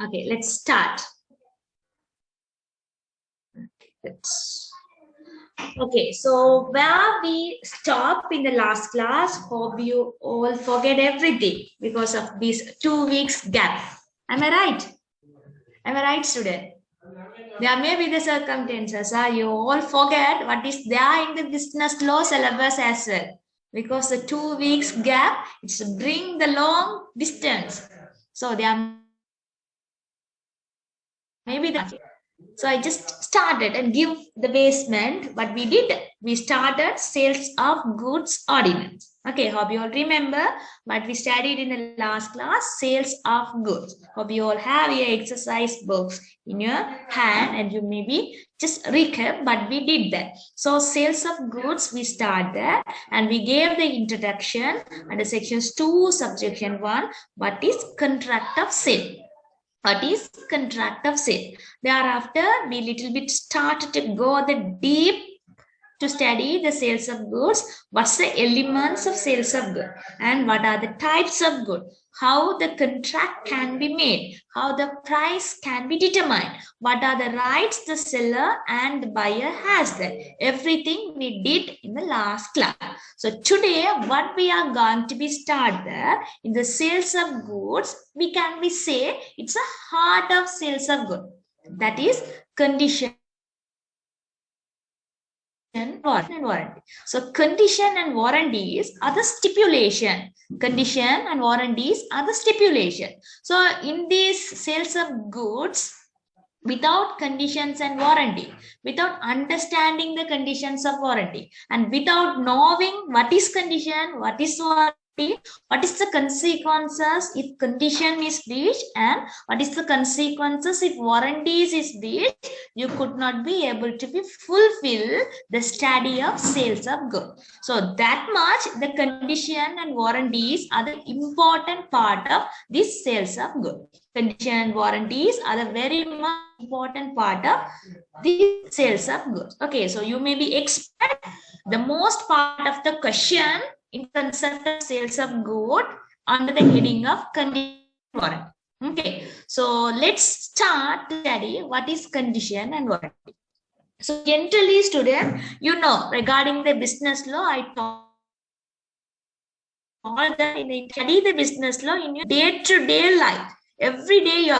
Okay, let's start. Okay, so where we stop in the last class, hope you all forget everything because of this 2 weeks gap. Am I right? Am I right, student? There may be the circumstances. You all forget what is there in the business law syllabus as well. Because the 2 weeks gap, it's bring the long distance. So there may be the. So I just started and give the basement. What we did, we started sales of goods ordinance. Okay, hope you all remember what we studied in the last class, sales of goods. Hope you all have your exercise books in your hand and you maybe just recap, but we did that. So sales of goods, we start that and we gave the introduction under sections 2, subsection 1, what is contract of sale. What is contract of sale? Thereafter, we little bit started to go the deep to study the sales of goods. What's the elements of sales of goods and what are the types of goods? How the contract can be made, how the price can be determined, what are the rights the seller and the buyer has there. Everything we did in the last class. So today, what we are going to be started in the sales of goods, we can be say it's a heart of sales of goods. That is condition and warranty. So condition and warranties are the stipulation. Condition and warranties are the stipulation. So in these sales of goods, without conditions and warranty, without understanding the conditions of warranty, and without knowing what is condition, what is warranty, what is the consequences if condition is breached, and what is the consequences if warranties is breached, you could not be able to be fulfill the study of sales of goods. So that much the condition and warranties are the important part of this sales of goods. Condition and warranties are the very much important part of the sales of goods. Okay, so you may be expect the most part of the question in concept of sales of goods under the heading of condition and warranty. Okay, so let's start to study what is condition and warranty. So generally, student, you know, regarding the business law, I talk all that in the study the business law in your day-to-day life. Every day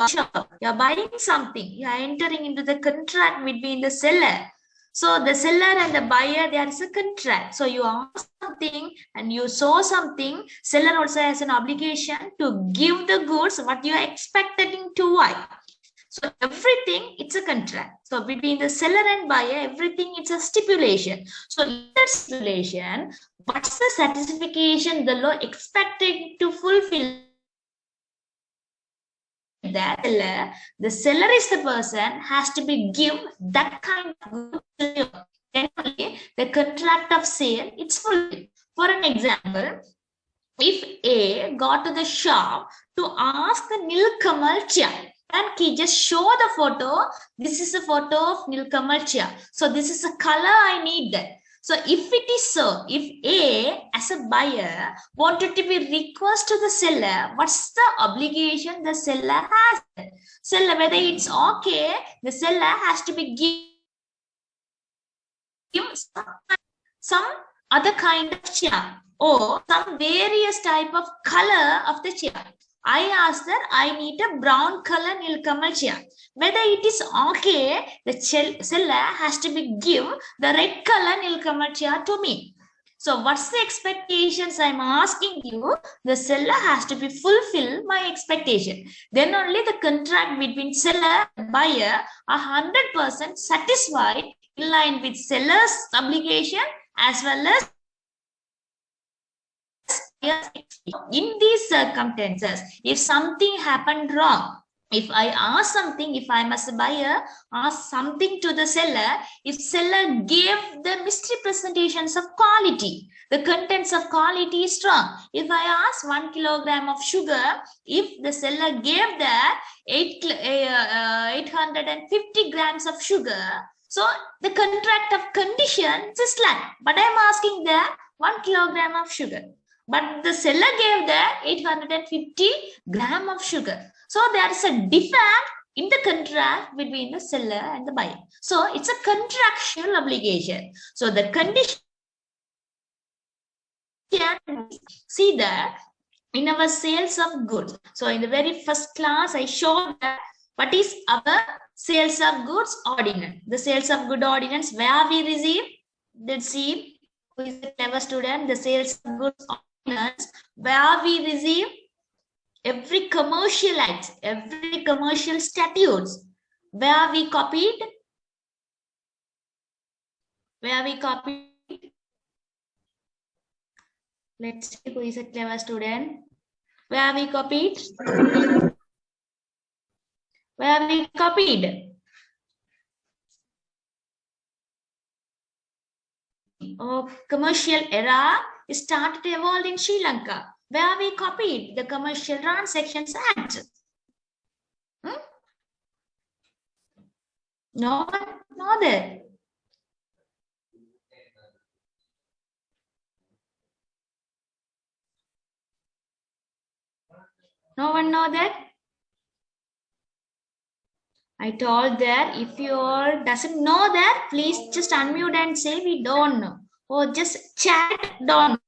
you're buying something, you're entering into the contract between the seller. So the seller and the buyer, there is a contract. So you ask something and you saw something. Seller also has an obligation to give the goods what you are expecting to buy. So everything, it's a contract. So between the seller and buyer, everything, it's a stipulation. So in that stipulation, what's the satisfaction the law expected to fulfill? That seller, the seller is the person has to be give that kind of goods. Then only the contract of sale, it's fulfilled. For an example, if A got to the shop to ask the Nilkamal chair, and he just show the photo. This is a photo of Nilkamal chair. So this is a color I need that. So if it is so, if A as a buyer wanted to be request to the seller, what's the obligation the seller has? Seller, whether it's okay, the seller has to be give some other kind of chair or some various type of color of the chair. I asked that I need a brown color Nilkamal chair. Whether it is okay, the seller has to be give the red color Nilkamal chair to me. So what's the expectations I'm asking you? The seller has to be fulfill my expectation. Then only the contract between seller and buyer are 100% satisfied in line with seller's obligation as well as in these circumstances, if something happened wrong, if I ask something, if I'm as a buyer, ask something to the seller, if seller gave the misrepresentations of quality, the contents of quality is wrong. If I ask 1 kilogram of sugar, if the seller gave that 850 grams of sugar, so the contract of conditions is slack. But I'm asking that 1 kilogram of sugar. but the seller gave the 850 gram of sugar. So there is a defect in the contract between the seller and the buyer. So it's a contractual obligation. So the condition, see that in our sales of goods. So in the very first class, I showed that what is our sales of goods ordinance. The sales of good ordinance, where we receive, let's see who is a clever student. The sales of goods ordinance, where we receive every commercial act, every commercial statutes, where we copied, let's see who is a clever student. Where we copied? Where we copied? Commercial era started to evolve in Sri Lanka, where we copied the Commercial Transactions Act. No one know that. No one know that? I told that if you all doesn't know that, please just unmute and say we don't know. Or just chat don't know.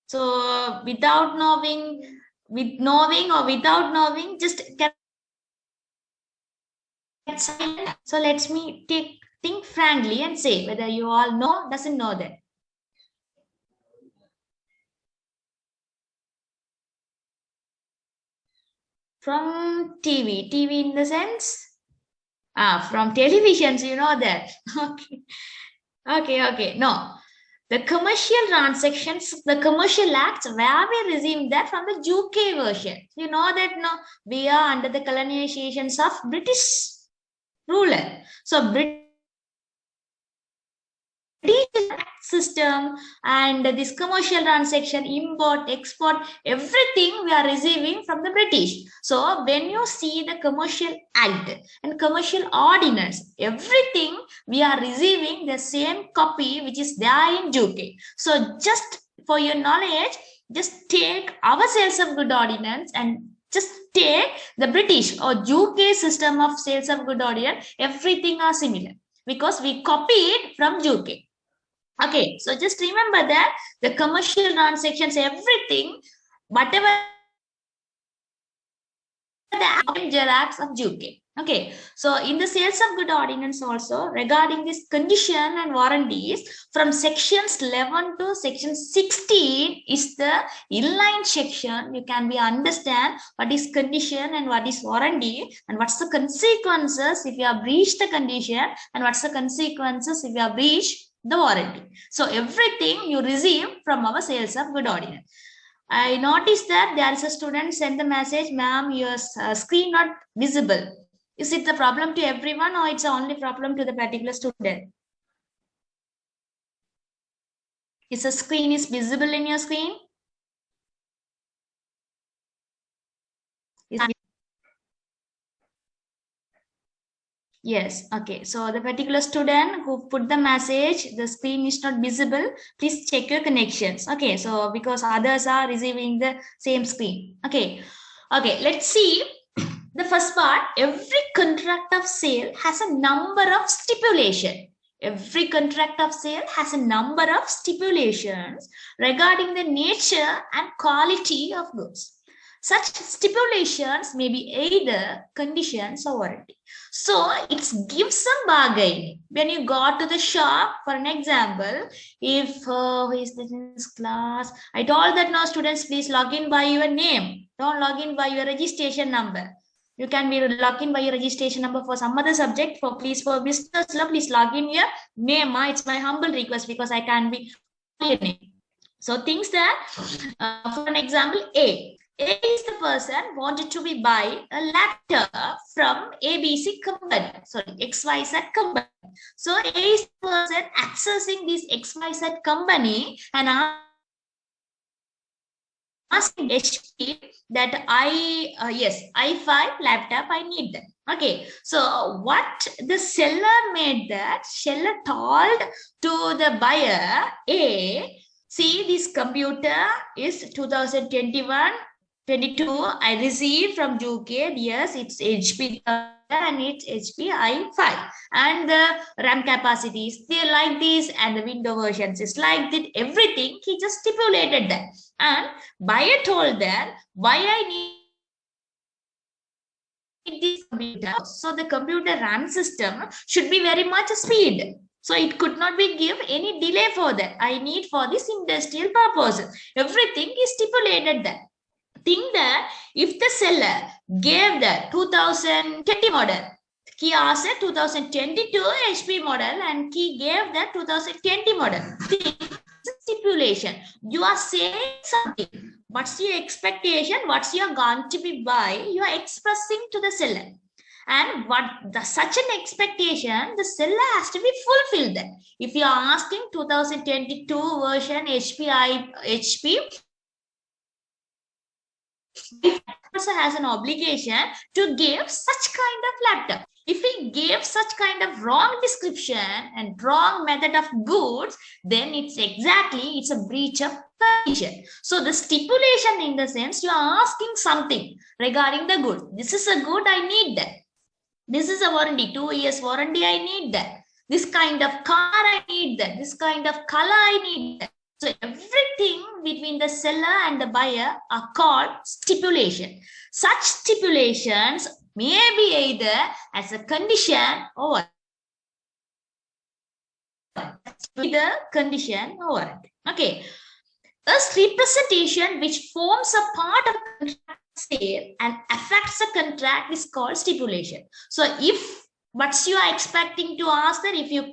So without knowing, with knowing or without knowing, just get silent. So let me think frankly and say whether you all know, doesn't know that. From TV in the sense? From televisions, you know that. Okay. No. The commercial transactions, the commercial acts, where we receive that from the UK version. You know that no, we are under the colonizations of British ruler. So British system and this commercial transaction, import, export, everything we are receiving from the British. So when you see the commercial act and commercial ordinance, everything we are receiving the same copy which is there in UK. So just for your knowledge, just take our sales of good ordinance and just take the British or UK system of sales of good ordinance, everything are similar because we copied from UK. Okay, so just remember that the commercial transactions, everything, whatever the Xerox of UK. Okay, so in the sales of good ordinance also regarding this condition and warranties from sections 11 to section 16 is the inline section. You can be understand what is condition and what is warranty and what's the consequences if you have breached the condition and what's the consequences if you have breached the warranty. So everything you receive from our sales of good ordinance. I noticed that there is a student sent the message, ma'am, your screen not visible. Is it the problem to everyone or it's only problem to the particular student? Is the screen is visible in your screen? Yes, okay. So the particular student who put the message, the screen is not visible. Please check your connections. Okay, so because others are receiving the same screen. Okay, let's see the first part. Every contract of sale has a number of stipulation. Every contract of sale has a number of stipulations regarding the nature and quality of goods. Such stipulations may be either conditions or warranty. So it gives some bargaining. When you go to the shop, for an example, if who is this class? I told that now students, please log in by your name. Don't log in by your registration number. You can be log in by your registration number for some other subject. For business law, please log in your name. It's my humble request because I can be your name. So things that, for an example, A is the person wanted to be buy a laptop from ABC company, sorry, XYZ company. So A is the person accessing this XYZ company and asking HP that i5 laptop, I need that. Okay, so what the seller made that, seller told to the buyer A, See, this computer is 2021, 22. I received from UK. Yes, it's HP and it's HP i5. And the RAM capacity is still like this, and the window versions is like that. Everything he just stipulated that. And buyer told that why I need this computer. So the computer RAM system should be very much speed. So it could not be give any delay for that. I need for this industrial purpose. Everything is stipulated that. Think that if the seller gave the 2020 model, he asked a 2022 HP model and he gave the 2020 model. Think stipulation. You are saying something. What's your expectation? What's your going to be buy? You are expressing to the seller. And such an expectation, the seller has to be fulfilled. If you are asking 2022 version HP also has an obligation to give such kind of laptop. If he gave such kind of wrong description and wrong method of goods, then it's a breach of condition. So the stipulation, in the sense, you are asking something regarding the good. This is a good, I need that. This is a warranty, 2 years warranty, I need that. This kind of car, I need that. This kind of color, I need that. So everything between the seller and the buyer are called stipulation. Such stipulations may be either as a condition or either condition or warranty. Okay. A representation which forms a part of the contract sale and affects the contract is called stipulation. So if what you are expecting to ask that if you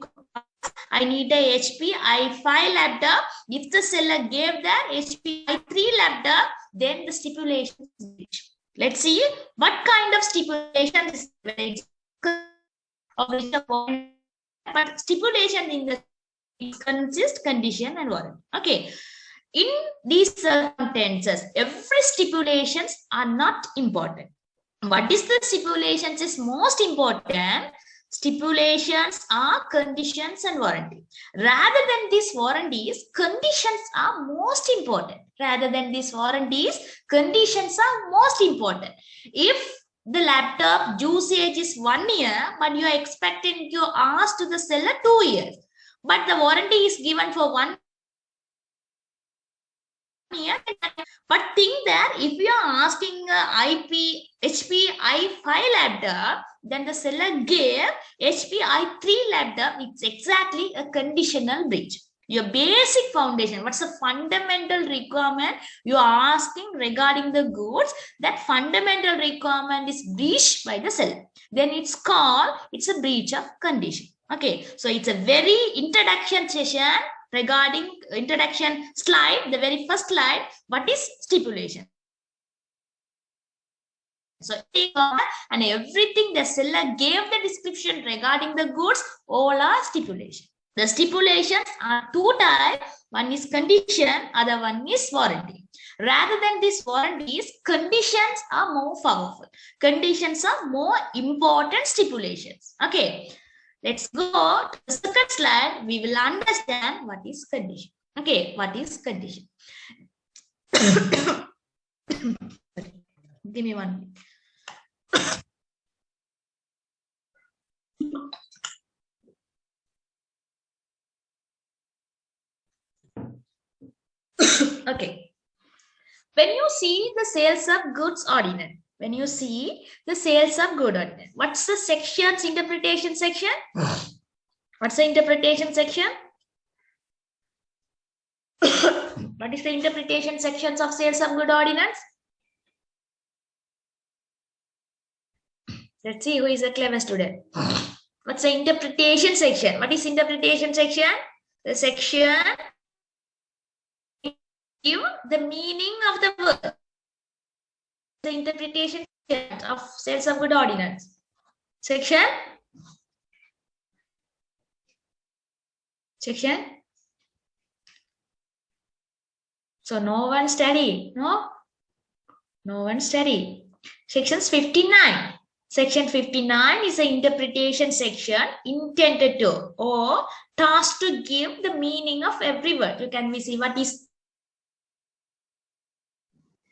I need a HP i5 laptop. If the seller gave that HP i3 laptop, then the stipulation is breached. Let's see what kind of stipulation is but stipulation in the consist, condition, and warranty. Okay. In these circumstances, every stipulations are not important. What is the stipulations is most important? Stipulations are conditions and warranty. Rather than these warranties, conditions are most important. Rather than these warranties, conditions are most important. If the laptop usage is 1 year, but you are expecting, you ask to the seller 2 years, but the warranty is given for 1 year. But think that if you are asking HP i5 laptop, then the seller gave HP i3 laptop, it's exactly a conditional breach. Your basic foundation, what's the fundamental requirement you are asking regarding the goods, that fundamental requirement is breached by the seller. Then it's a breach of condition. Okay, so it's a very introduction session regarding introduction slide, the very first slide, what is stipulation? So and everything the seller gave the description regarding the goods, all are stipulation. The stipulations are 2 types. One is condition, other one is warranty. Rather than these warranties, conditions are more powerful. Conditions are more important stipulations. Okay. Let's go to the second slide. We will understand what is condition. Okay, what is condition? Give me 1 minute. Okay. When you see the sales of goods ordinance, when you see the sales of good ordinance, what's the section's interpretation section? What's the interpretation section? What is the interpretation sections of sales of good ordinance? Let's see who is a clever student. What's the interpretation section? What is interpretation section? The section give the meaning of the word. The interpretation of sales of good ordinance. Section? Section? So no one study. No? No one study. Sections 59. Section 59 is an interpretation section intended to or tasked to give the meaning of every word. You can see what is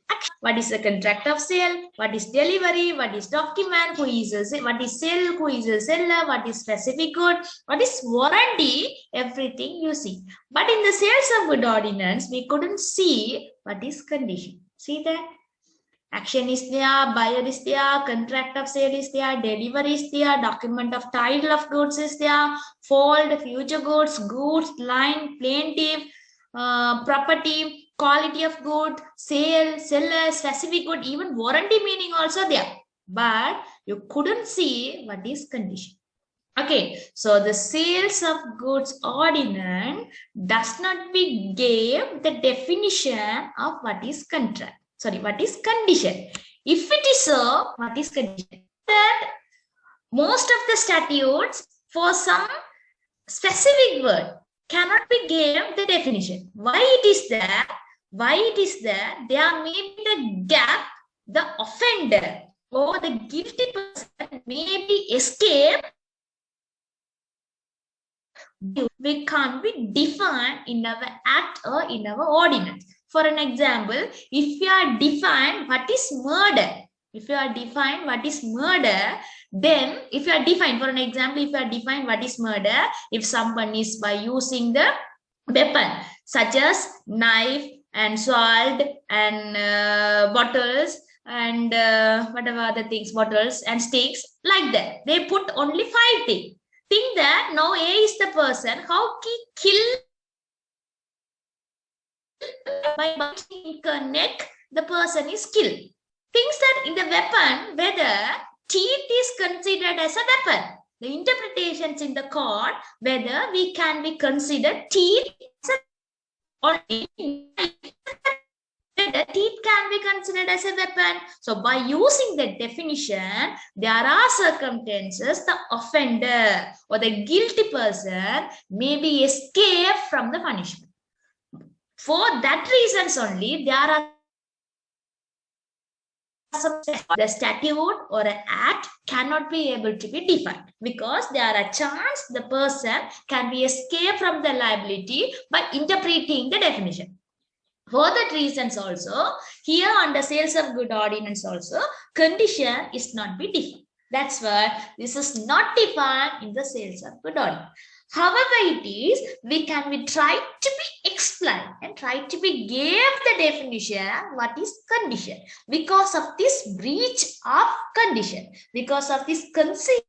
action, what is the contract of sale, what is delivery, what is document, what is sale, who is a seller, what is specific good, what is warranty, everything you see. But in the sales of good ordinance, we couldn't see what is condition. See that? Action is there, buyer is there, contract of sale is there, delivery is there, document of title of goods is there, fold, future goods, line, plaintiff, property, quality of good, sale, seller, specific good, even warranty meaning also there. But you couldn't see what is condition. Okay, so the sales of goods ordinance does not be give the definition of what is contract. Sorry, what is condition? If it is so, what is condition? That most of the statutes for some specific word cannot be given the definition. Why it is that? Why it is that there may be the gap, the offender or the guilty person may be escaped. We can't be defined in our act or in our ordinance. For an example, if you are defined what is murder, then if you are defined, for an example, if you are defined what is murder, if someone is by using the weapon such as knife and sword and bottles and whatever other things, bottles and sticks, like that, they put only 5 things. Think that now A is the person, how he killed by biting the neck, the person is killed. Thinks that in the weapon, whether teeth is considered as a weapon. The interpretations in the court, whether we can be considered teeth or whether teeth can be considered as a weapon. So by using the definition, there are circumstances the offender or the guilty person may be escaped from the punishment. For that reasons only, there are some the statute or an act cannot be able to be defined because there are a chance the person can be escaped from the liability by interpreting the definition. For that reasons also, here under sales of good ordinance also, condition is not be defined. That's why this is not defined in the sales of good ordinance. However it is, we try to be explained and try to be give the definition what is condition. Because of this breach of condition, because of this conceit,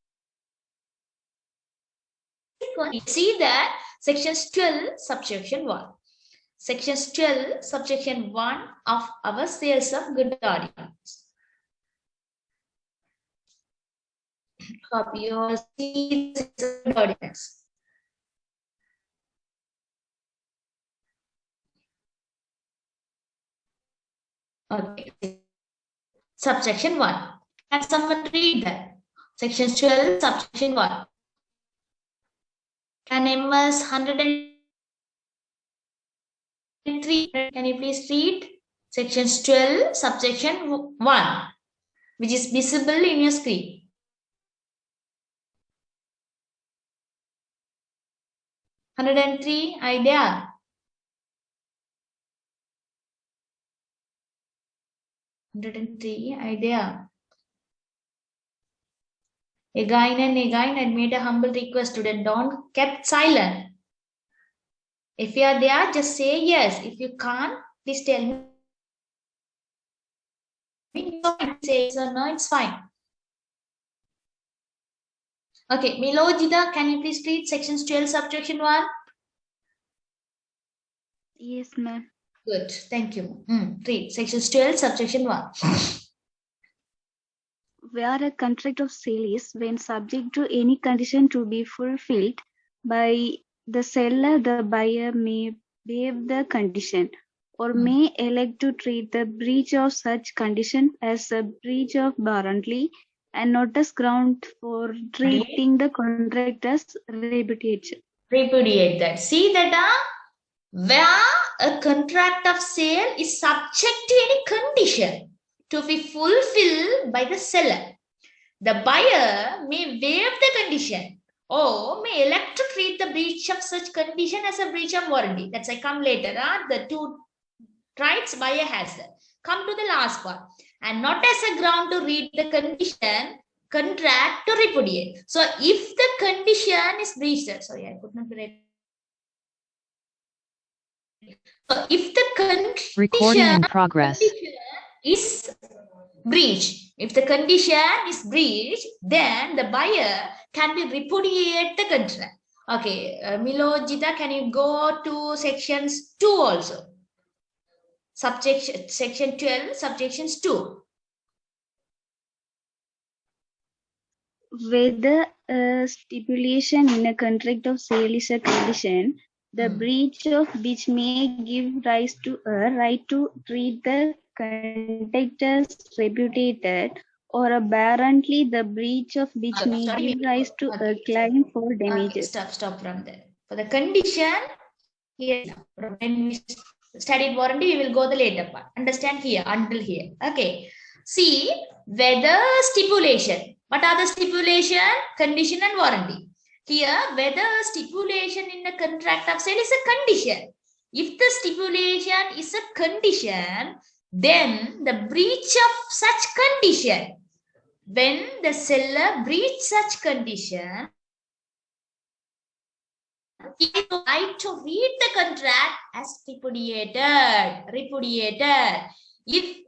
we see that sections 12 subsection 1. Sections 12 subsection 1 of our sales of good ordinance. Copy your ordinance. Okay. Subsection 1. Can someone read that? Section 12, subsection 1. Can MS 103, can you please read? Sections 12, subsection 1, which is visible in your screen. idea. 103 idea. Again and again, I made a humble request to them. Don't keep silent. If you are there, just say yes. If you can't, please tell me. Say yes or no, it's fine. Okay, Milojita, can you please read sections 12, subsection 1? Yes, ma'am. Good, thank you. Read sections 12, subsection 1. Where a contract of sale is when subject to any condition to be fulfilled by the seller, the buyer may waive the condition or may elect to treat the breach of such condition as a breach of warranty and not as ground for treating the contract as repudiation. Repudiate that. See that where a contract of sale is subject to any condition to be fulfilled by the seller. the buyer may waive the condition or may elect to treat the breach of such condition as a breach of warranty. That's I come later. The two rights buyer has. Come to the last part. And not as a ground to read the condition, contract to repudiate. So if the condition is breached, sorry, I could not read. So if the Recording in progress. condition is breached, if the condition is breached, then the buyer can be repudiate the contract. Okay, Milojita, can you go to sections 2 also? Subjection, section 12, subjections 2. Whether a stipulation in a contract of sale is a condition, the breach of which may give rise to a right to treat the conduct as repudiated, or apparently the breach of which may give rise to a claim for damages. Okay, stop from there. For the condition, here, when we studied warranty, we will go the later part. Understand here, until here. Okay. See, whether stipulation. What are the stipulation? Condition and warranty. Here, whether stipulation in the contract of sale is a condition. If the stipulation is a condition, then the breach of such condition, when the seller breach such condition, he has the right to read the contract as repudiated. If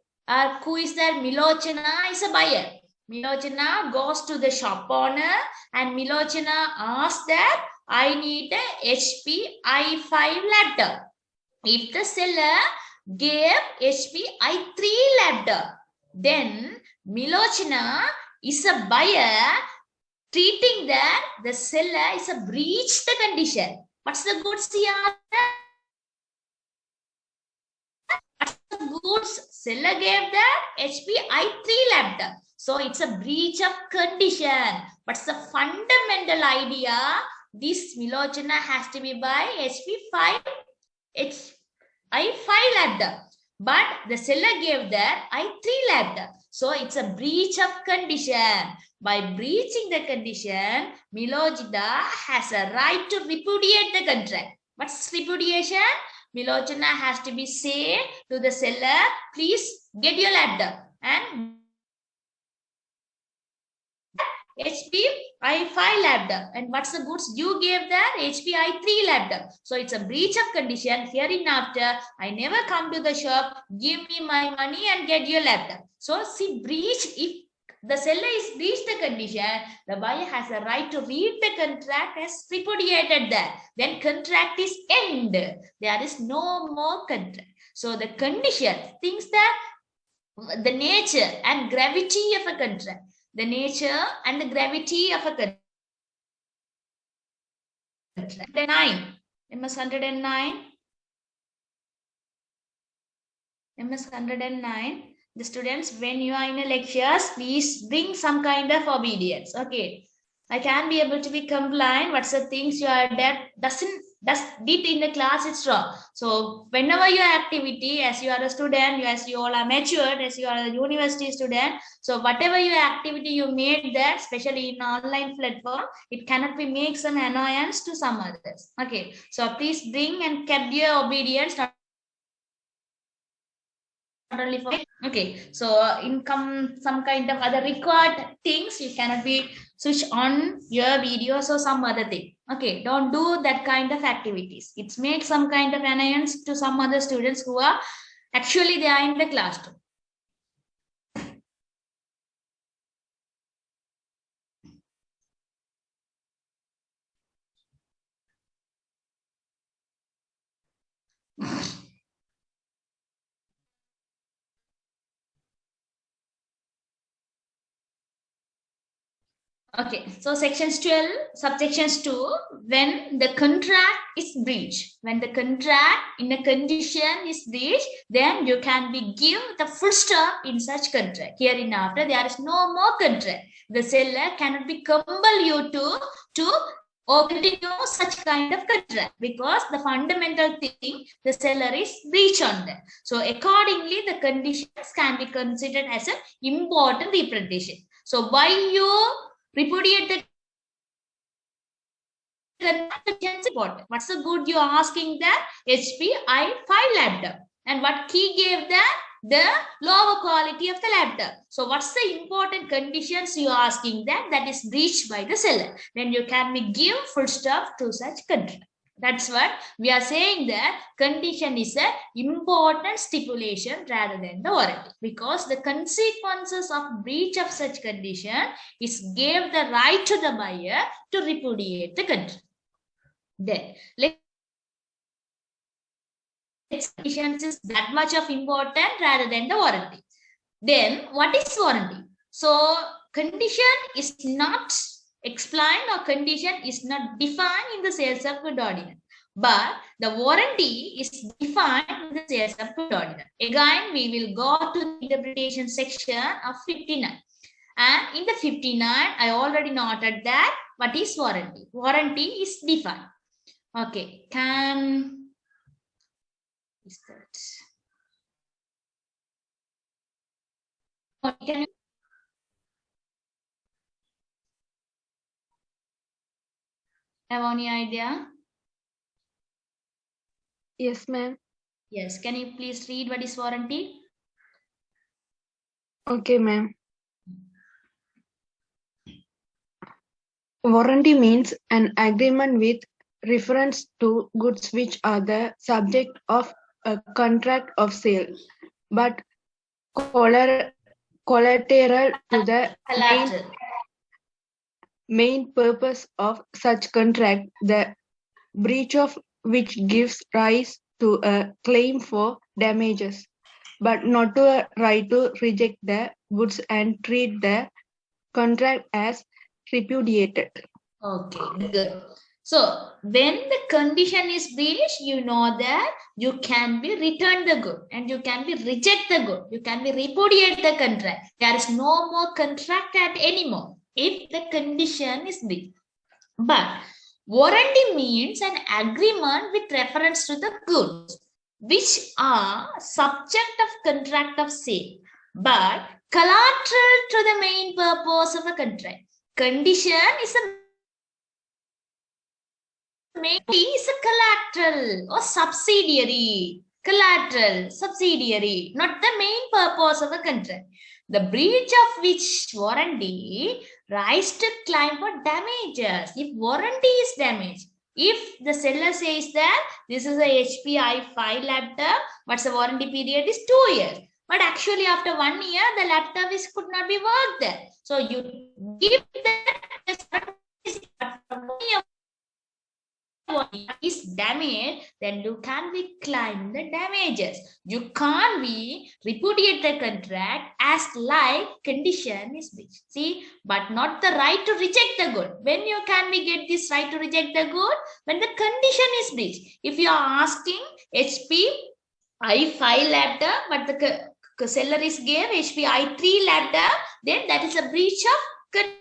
who is there? Milochana is a buyer. Milochana goes to the shop owner and Milochana asks that I need a HP i5 laptop. If the seller gave HP i3 laptop, then Milochana is a buyer treating that the seller is a breach the condition. What's the goods here? What's the goods? Seller gave that HP i3 laptop. So it's a breach of condition. What's the fundamental idea? This Milochana has to be by HP i5 laptop. But the seller gave that i3 laptop. So it's a breach of condition. By breaching the condition, Milojita has a right to repudiate the contract. What's repudiation? Milochana has to be say to the seller, please get your laptop and HP i5 laptop. And what's the goods? You gave that HP i3 laptop. So it's a breach of condition. Hereinafter, I never come to the shop, give me my money and get your laptop. So see, breach, if the seller is breached the condition, the buyer has a right to read the contract as repudiated that. When contract is end, there is no more contract. So the condition thinks that the nature and gravity of a contract. The nature and the gravity of a contract. 109. MS 109. MS 109. The students, when you are in a lectures, please bring some kind of obedience. Okay. I can be able to be compliant. What's the things you are that did in the class, it's wrong. So whenever your activity, as you are a student, as you all are matured, as you are a university student, so whatever your activity you made there, especially in online platform, it cannot be make some annoyance to some others. Okay, so please bring and keep your obedience, not only for okay. So income some kind of other required things, you cannot be switch on your videos or some other thing. Okay, don't do that kind of activities. It makes some kind of annoyance to some other students who are actually they are in the classroom. Okay, so sections 12, subsections 2, when the contract is breached. When the contract in a condition is breached, then you can be give the full stop in such contract. Hereinafter, there is no more contract. The seller cannot be compel you to or continue such kind of contract because the fundamental thing, the seller is breach on that. So accordingly, the conditions can be considered as an important representation. So why you repudiate the condition is important. What's the good you are asking that? HPI 5 laptop. And what key gave that? The lower quality of the laptop. So what's the important conditions you are asking that is breached by the seller? Then you can give full stop to such contract. That's what we are saying, that condition is an important stipulation rather than the warranty, because the consequences of breach of such condition is gave the right to the buyer to repudiate the contract. Then conditions is that much of important rather than the warranty. Then what is warranty? So condition is not explained or condition is not defined in the sales of good ordinance, but the warranty is defined in the sales of good ordinance. Again, we will go to the interpretation section of 59. And in the 59, I already noted that what is warranty? Warranty is defined. Okay, is that? Can you have any idea? Yes, ma'am. Yes, can you please read what is warranty? Okay, ma'am. Warranty means an agreement with reference to goods which are the subject of a contract of sale, but collateral to the Collateral. main purpose of such contract, the breach of which gives rise to a claim for damages, but not to a right to reject the goods and treat the contract as repudiated. Okay, good. So when the condition is breached, you know that you can be return the good and you can be reject the good. You can be repudiate the contract. There is no more contract at anymore if the condition is breached. But warranty means an agreement with reference to the goods which are subject of contract of sale, but collateral to the main purpose of a contract. Condition is a is a collateral or subsidiary. Collateral, subsidiary, not the main purpose of a contract. The breach of which warranty rise to claim for damages. If warranty is damaged, if the seller says that this is a HP i5 laptop, what's the warranty period is 2 years. But actually after 1 year, the laptop could not be worked there. So you give that is damaged, then you can be claim the damages. You can't be repudiate the contract as like condition is breached. See, but not the right to reject the good. When you can be get this right to reject the good? When the condition is breached. If you are asking HP i5 laptop, but the seller is gave HP i3 laptop, then that is a breach of condition.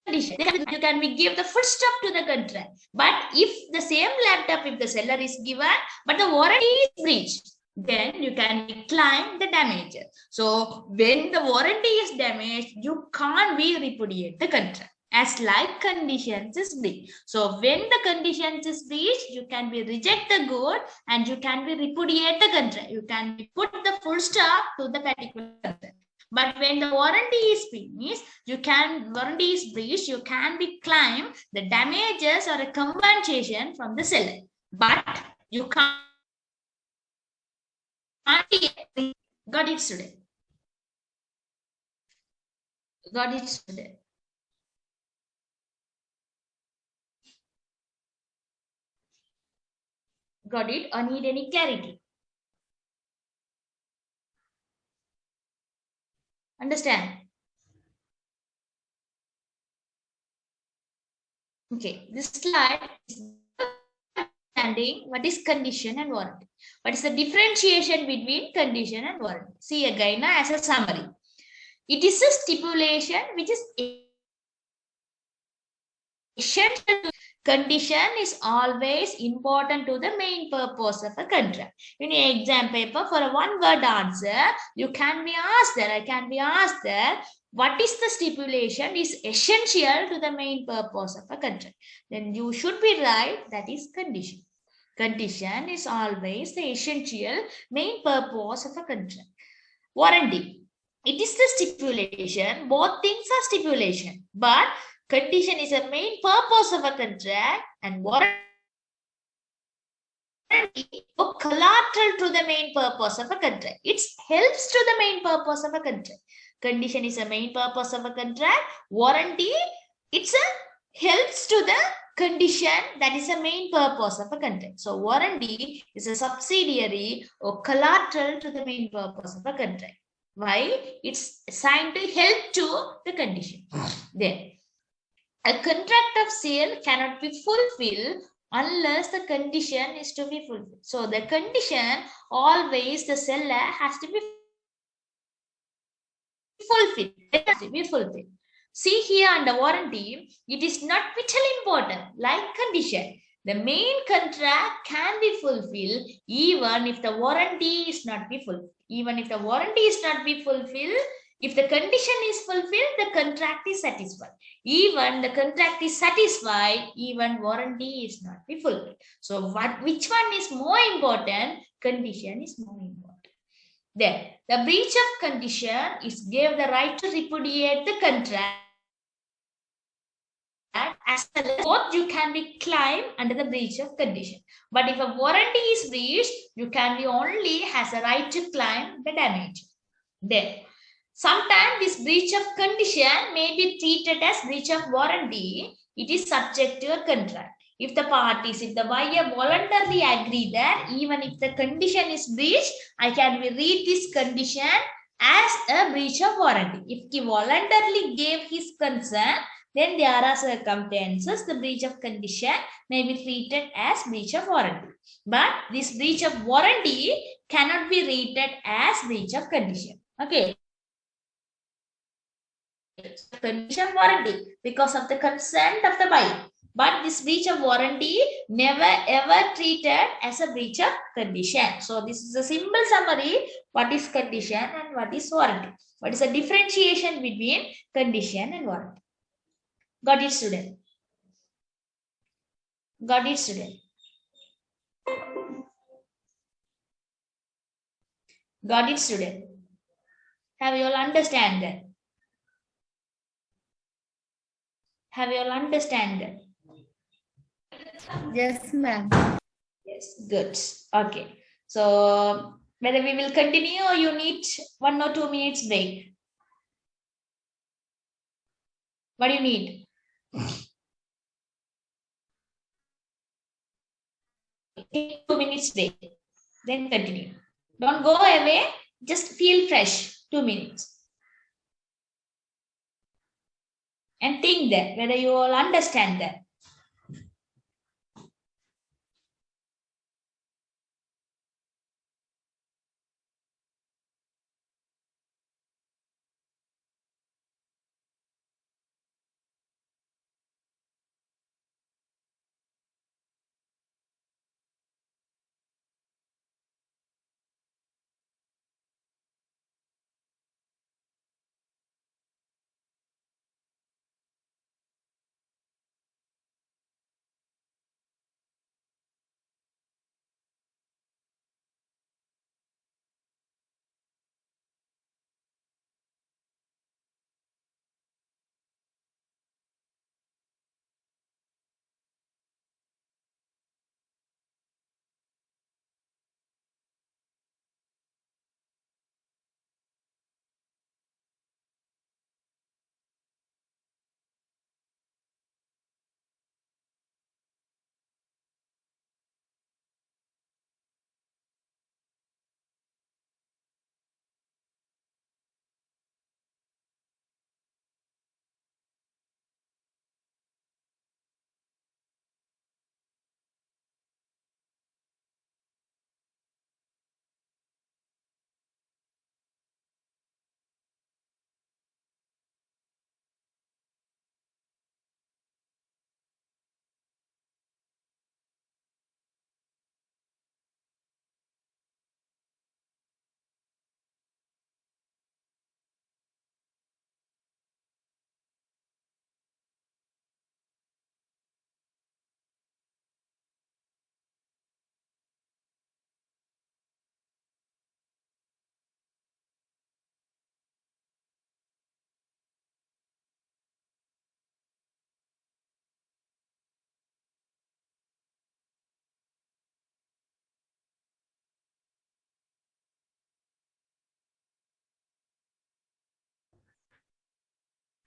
You can be give the full stop to the contract. But if the same laptop, if the seller is given, but the warranty is breached, then you can claim the damages. So when the warranty is damaged, you can't be repudiate the contract as like conditions is breached. So when the conditions is breached, you can be reject the good and you can be repudiate the contract. You can be put the full stop to the particular contract. But when the warranty is finished, warranty is breached, you can be claim the damages or a compensation from the seller. But you can't got it today. Got it today. Got it or need any clarity? Understand? Okay, this slide is understanding what is condition and warranty. What is the differentiation between condition and warranty? See again as a summary. It is a stipulation which is essential to condition is always important to the main purpose of a contract. In your exam paper, for a one-word answer, you can be asked that, I can be asked that, what is the stipulation is essential to the main purpose of a contract? Then you should be right, that is condition. Condition is always the essential main purpose of a contract. Warranty. It is the stipulation. Both things are stipulation. But condition is a main purpose of a contract, and warranty or collateral to the main purpose of a contract. It helps to the main purpose of a contract. Condition is a main purpose of a contract. Warranty, it's a helps to the condition that is a main purpose of a contract. So warranty is a subsidiary or collateral to the main purpose of a contract. Why? It's assigned to help to the condition. Then, a contract of sale cannot be fulfilled unless the condition is to be fulfilled. So the condition, always the seller has to be fulfilled. It has to be fulfilled. See here under warranty, it is not vitally important like condition. The main contract can be fulfilled even if the warranty is not be fulfilled. Even if the warranty is not be fulfilled, if the condition is fulfilled, the contract is satisfied. Even the contract is satisfied, even warranty is not be fulfilled. So which one is more important? Condition is more important. Then the breach of condition is gave the right to repudiate the contract. As well as both you can be claimed under the breach of condition. But if a warranty is breached, you can be only has a right to claim the damage. Then sometimes this breach of condition may be treated as breach of warranty. It is subject to a contract. If the parties, if the buyer voluntarily agree that even if the condition is breached, I can read this condition as a breach of warranty. If he voluntarily gave his consent, then there are circumstances the breach of condition may be treated as breach of warranty. But this breach of warranty cannot be treated as breach of condition. Okay. Condition warranty because of the consent of the buyer. But this breach of warranty never ever treated as a breach of condition. So this is a simple summary. What is condition and what is warranty? What is the differentiation between condition and warranty? Got it, student? Got it, student? Got it, student? Have you all understand that? Have you all understand that? Yes, ma'am. Yes, good. Okay. So whether we will continue or you need 1 or 2 minutes break? What do you need? Take 2 minutes break. Then continue. Don't go away. Just feel fresh. 2 minutes. And think that whether you all understand that.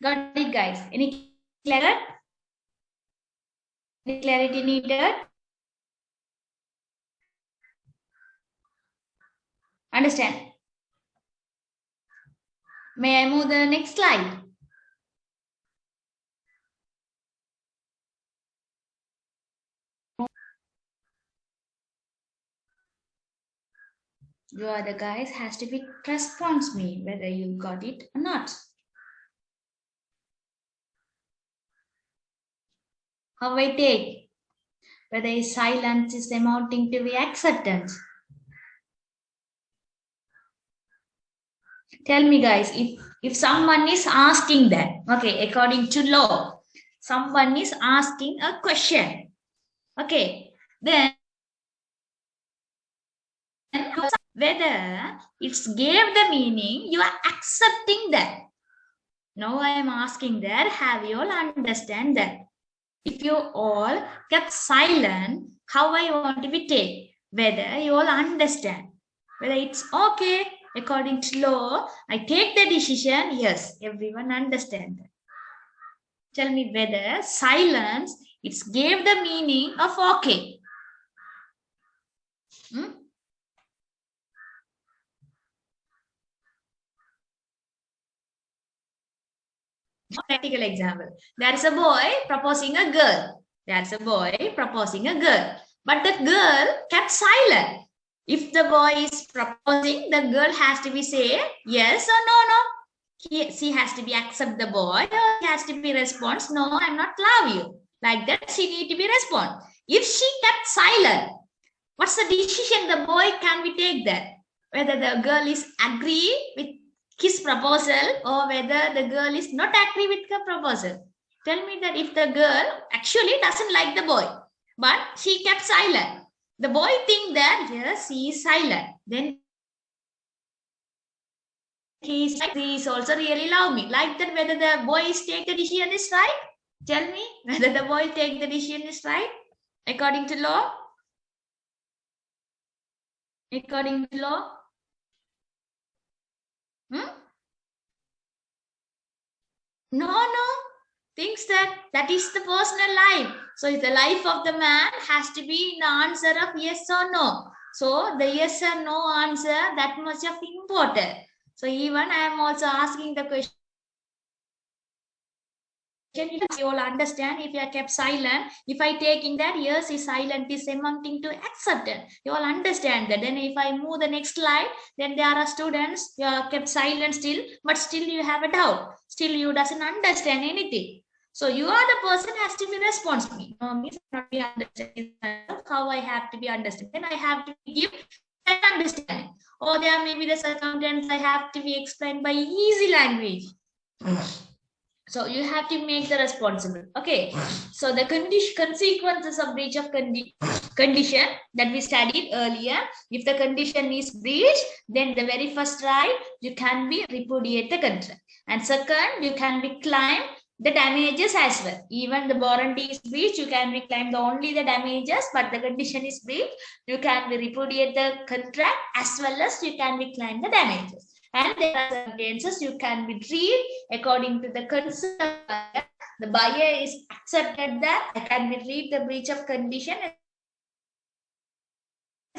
Got it, guys? Any clarity? Any clarity needed? Understand? May I move the next slide? You are the guys has to be response me whether you got it or not. How I take? Whether silence is amounting to be acceptance. Tell me, guys, if someone is asking that, okay, according to law, someone is asking a question, okay, then whether it's gave the meaning, you are accepting that. Now I am asking that, have you all understand that? If you all kept silent, how I want to be take? Whether you all understand, whether it's okay, according to law, I take the decision, yes, everyone understand that. Tell me whether silence, it's gave the meaning of okay. Practical example. There's a boy proposing a girl. There's a boy proposing a girl. But the girl kept silent. If the boy is proposing, the girl has to be say yes or no. She has to be accept the boy, or he has to be response, no, I'm not love you. Like that, she need to be respond. If she kept silent, what's the decision the boy can be take that? Whether the girl is agree with his proposal or whether the girl is not agree with the proposal. Tell me that if the girl actually doesn't like the boy, but she kept silent. The boy think that yes, he is silent. Then he is also really love me. Like that, whether the boy is take the decision is right? Tell me whether the boy take the decision is right according to law. According to law. No. Thinks that is the personal life. So the life of the man has to be in the answer of yes or no. So the yes or no answer that much of important. So even I am also asking the question. You all understand if you are kept silent, if I take in that yes is silent is amounting to acceptance. You all understand that. Then if I move the next slide, then there are students you are kept silent still, but still you have a doubt. Still you doesn't understand anything. So you are the person has to be responsible. No, means not be understanding how I have to be understanding. Then I have to give that understanding. Or there may be the circumstance I have to be explained by easy language. So you have to make the responsible. Okay. So the consequences of breach of condition that we studied earlier. If the condition is breached, then the very first right, you can be repudiate the contract. And second, you can be claim the damages as well. Even the warranty is breached, you can be claim only the damages, but the condition is breached, you can be repudiate the contract as well as you can be claim the damages. And there are circumstances you can be treated according to the concern buyer. The buyer is accepted that I can be treat the breach of condition as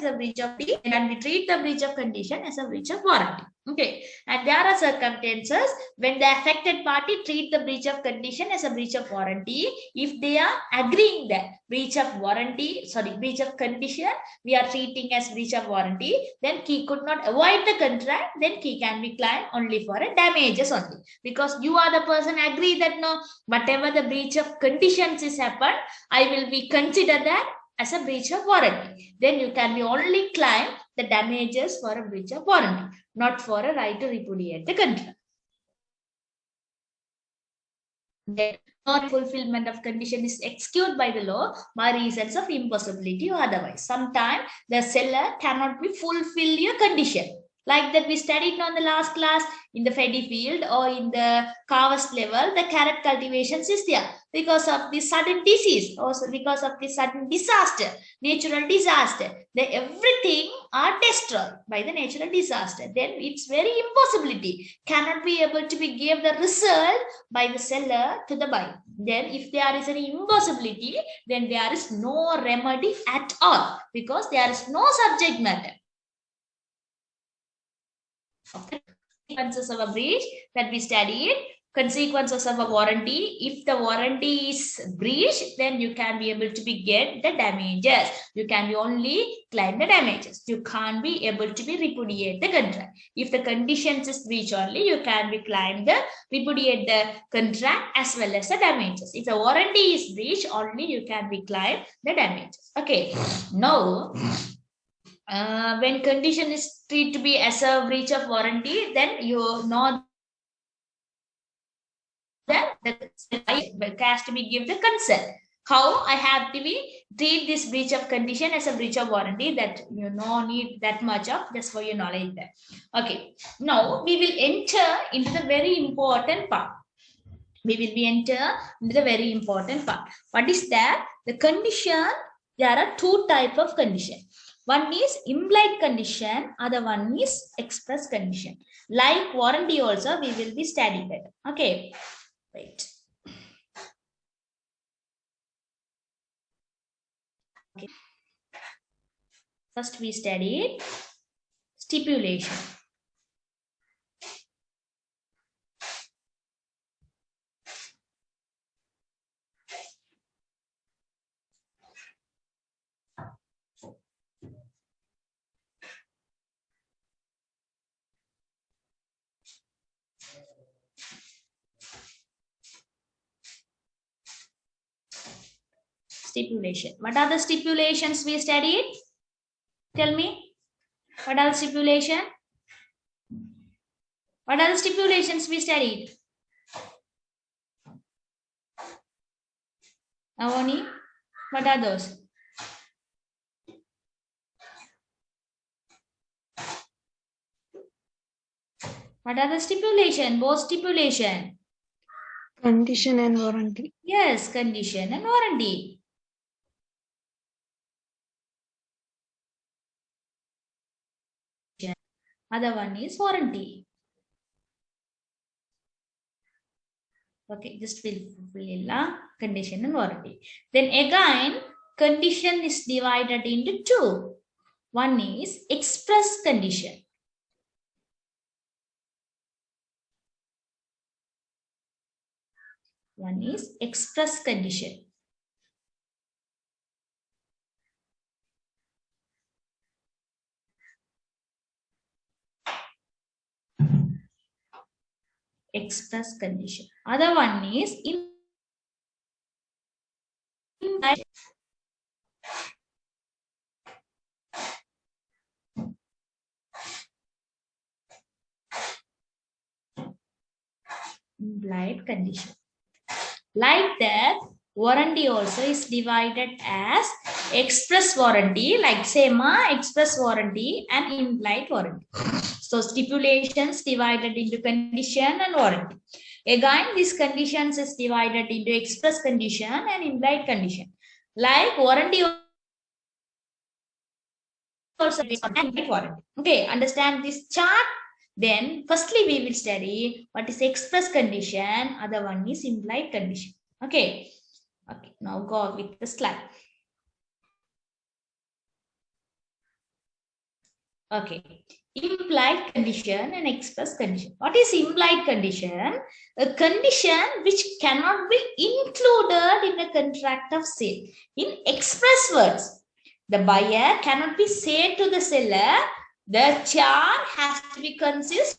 a breach of deed, and we treat the breach of condition as a breach of warranty. Okay, and there are circumstances when the affected party treat the breach of condition as a breach of warranty. If they are agreeing that breach of condition we are treating as breach of warranty, then he could not avoid the contract, then he can be claimed only for a damages only, because you are the person agree that no, whatever the breach of conditions is happened, I will be consider that as a breach of warranty. Then you can be only claim the damages for a breach of warranty, not for a right to repudiate the contract. Then non-fulfillment of condition is excused by the law by reasons of impossibility or otherwise. Sometimes the seller cannot be fulfill your condition. Like that we studied on the last class, in the paddy field or in the harvest level, the carrot cultivations is there. Because of this sudden disease, also because of this sudden disaster, natural disaster, everything are destroyed by the natural disaster. Then it's very impossibility, cannot be able to be give the result by the seller to the buyer. Then if there is any impossibility, then there is no remedy at all, because there is no subject matter. Consequences of a breach that we studied. Consequences of a warranty. If the warranty is breached, then you can be able to be get the damages. You can be only claim the damages. You can't be able to be repudiate the contract. If the conditions is breached only, you can be claim the repudiate the contract as well as the damages. If the warranty is breached only, you can be claim the damages. Okay. Now, when condition is treated to be as a breach of warranty, then you know that the has to be give the consent. How I have to be treat this breach of condition as a breach of warranty, that you no need that much of, just for your knowledge there. Okay, now we will enter into the very important part. We will be enter into the very important part. What is that? The condition, there are two types of condition. One is implied condition, other one is express condition. Like warranty also, we will be studying that. Okay, right. Okay. First we studied stipulation. Stipulation. What are the stipulations we studied? Tell me. What are the stipulation? What are the stipulations we studied? Avani, what are those? What are the stipulation? Both stipulation. Condition and warranty. Yes, condition and warranty. Other one is warranty. Okay, just fill condition and warranty. Then again, condition is divided into two. One is express condition. One is express condition. Express condition. Other one is implied. Implied condition. Like that, warranty also is divided as express warranty, like same express warranty and implied warranty. So stipulations divided into condition and warranty. Again, these conditions is divided into express condition and implied condition. Like warranty also implied warranty. Okay, understand this chart? Then firstly we will study what is express condition, other one is implied condition. Okay. Okay, now go with the slide. Okay, implied condition and express condition. What is implied condition? A condition which cannot be included in a contract of sale. In express words, the buyer cannot be said to the seller, the chair has to be consist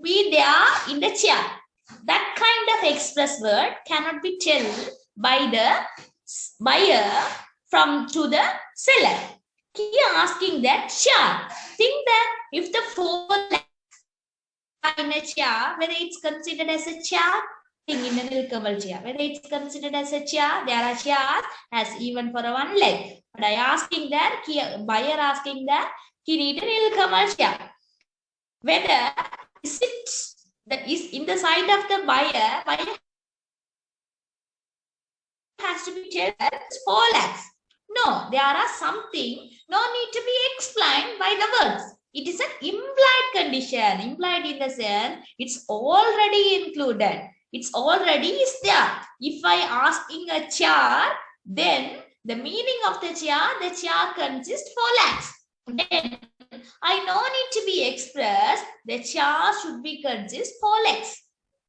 be there in the chair. That kind of express word cannot be told by the buyer to the seller. He asking that chair. Think that if the four in a chair, whether it's considered as a chair, in a nilkamal chair, whether it's considered as a chair, there are chairs as even for a one leg. But I asking that, buyer asking that, he need a nilkamal chair. Whether is it that is in the side of the buyer has to be told that it's 4 lakhs. No, there are something no need to be explained by the words. It is an implied condition. Implied in the sense it's already included. It's already is there. If I asking a chair, then the meaning of the chair consists 4 lakhs. Then I no need to be expressed. The chair should be consist 4 lakhs.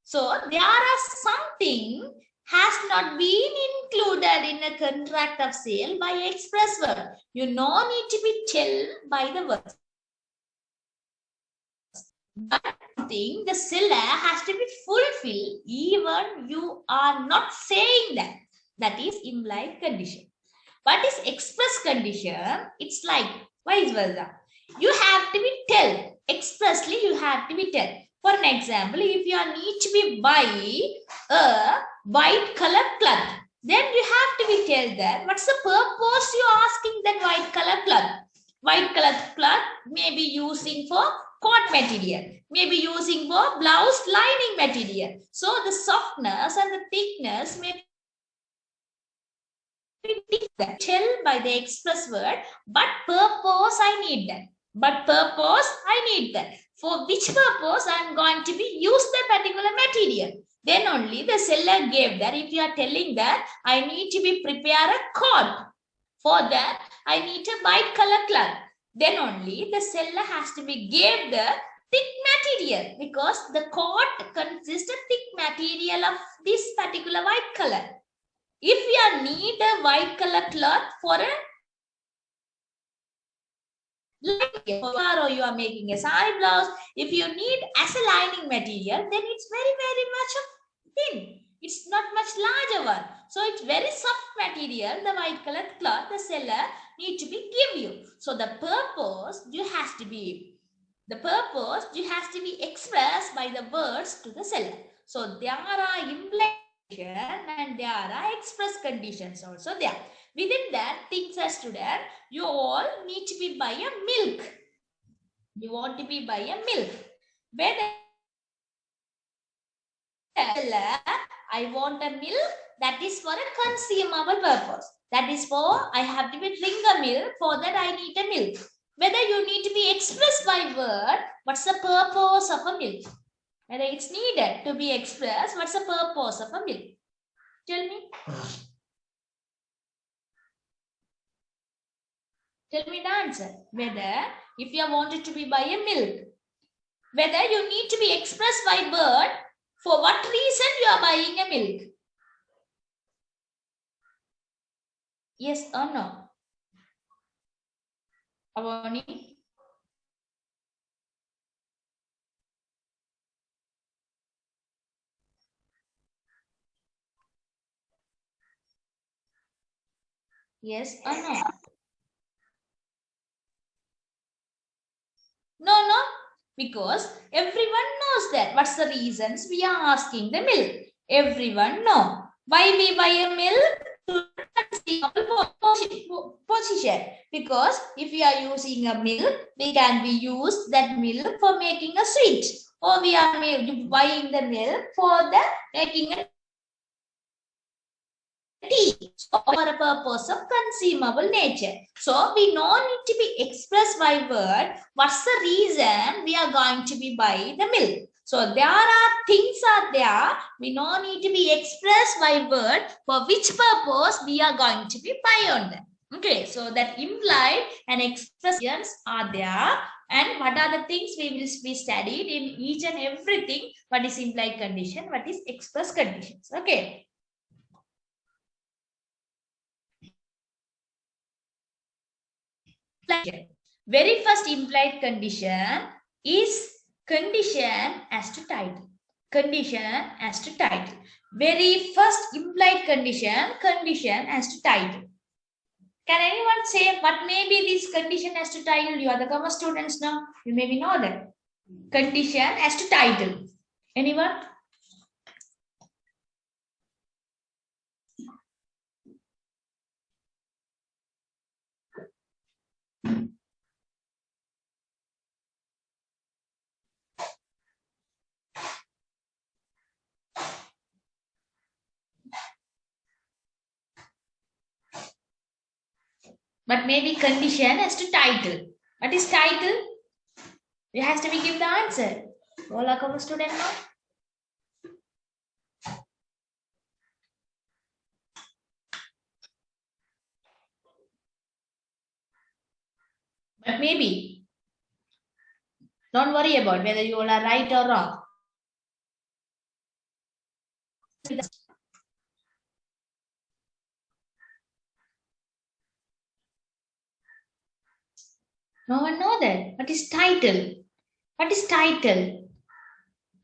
So there are something has not been included in a contract of sale by express word. You no need to be tell by the words. But something the seller has to be fulfilled even you are not saying that. That is implied condition. What is express condition? It's like vice versa. You have to be tell. Expressly you have to be tell. For an example, if you need to be buy a white color cloth, then you have to be tell that what's the purpose you are asking that white color cloth. White color cloth may be using for coat material, may be using for blouse lining material. So the softness and the thickness may tell by the express word, but purpose I need that. But purpose I need that. For which purpose I am going to be use the particular material. Then only the seller gave that. If you are telling that I need to be prepare a coat. For that I need a white color cloth. Then only the seller has to be gave the thick material, because the coat consists of thick material of this particular white color. If you need a white color cloth for a or you are making a sari blouse, if you need as a lining material, then it's very much of thin. It's not much larger one. So it's very soft material, the white color cloth the seller need to be give you. So the purpose you has to be expressed by the words to the seller. So there are implication and there are express conditions also there. Within that, things as student, you all need to be buy a milk. You want to be buy a milk. Whether I want a milk, that is for a consumable purpose. That is for I have to be drink a milk, for that I need a milk. Whether you need to be expressed by word, what's the purpose of a milk? Whether it's needed to be expressed, what's the purpose of a milk? Tell me. Tell me the answer. Whether if you wanted to be buy a milk, whether you need to be expressed by word, for what reason you are buying a milk? Yes or no? Avani? Yes or no? No, because everyone knows that. What's the reasons we are asking the milk? Everyone know. Why we buy a milk? Position. Because if we are using a milk, we can be use that milk for making a sweet. Or we are buying the milk for the making a tea, for a purpose of consumable nature. So we no need to be expressed by word. What's the reason we are going to be buy the milk? So there are things are there. We no need to be expressed by word for which purpose we are going to be buy on them. Okay, so that implied and expressions are there. And what are the things we will be studied in each and everything? What is implied condition? What is express conditions? Okay. Very first implied condition is condition as to title. Condition as to title. Very first implied condition, condition as to title. Can anyone say what may be this condition as to title? You are the commerce students now. You maybe know that. Condition as to title. Anyone? But maybe condition as to title. What is title? You have to be give the answer. All our cover student now. But maybe. Don't worry about whether you all are right or wrong. No one know that. What is title? What is title?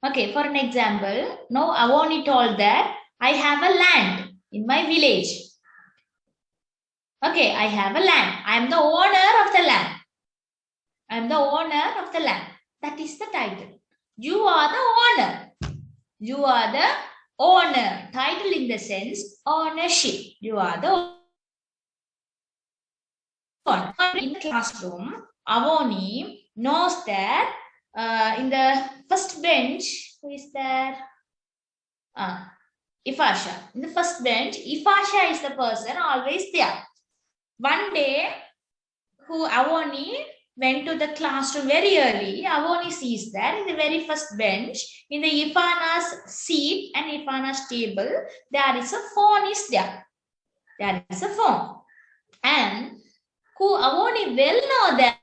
Okay, for an example, now Avani told that I have a land in my village. Okay, I have a land. I am the owner of the land. I am the owner of the land. That is the title. You are the owner. You are the owner. Title in the sense ownership. You are the owner. In the classroom, Avani knows that in the first bench, who is there? Ifasha. In the first bench, Ifasha is the person always there. One day, Avani went to the classroom very early. Avani sees that in the very first bench, in the Ifana's seat and Ifana's table, there is a phone is there. There is a phone. And Avani well know that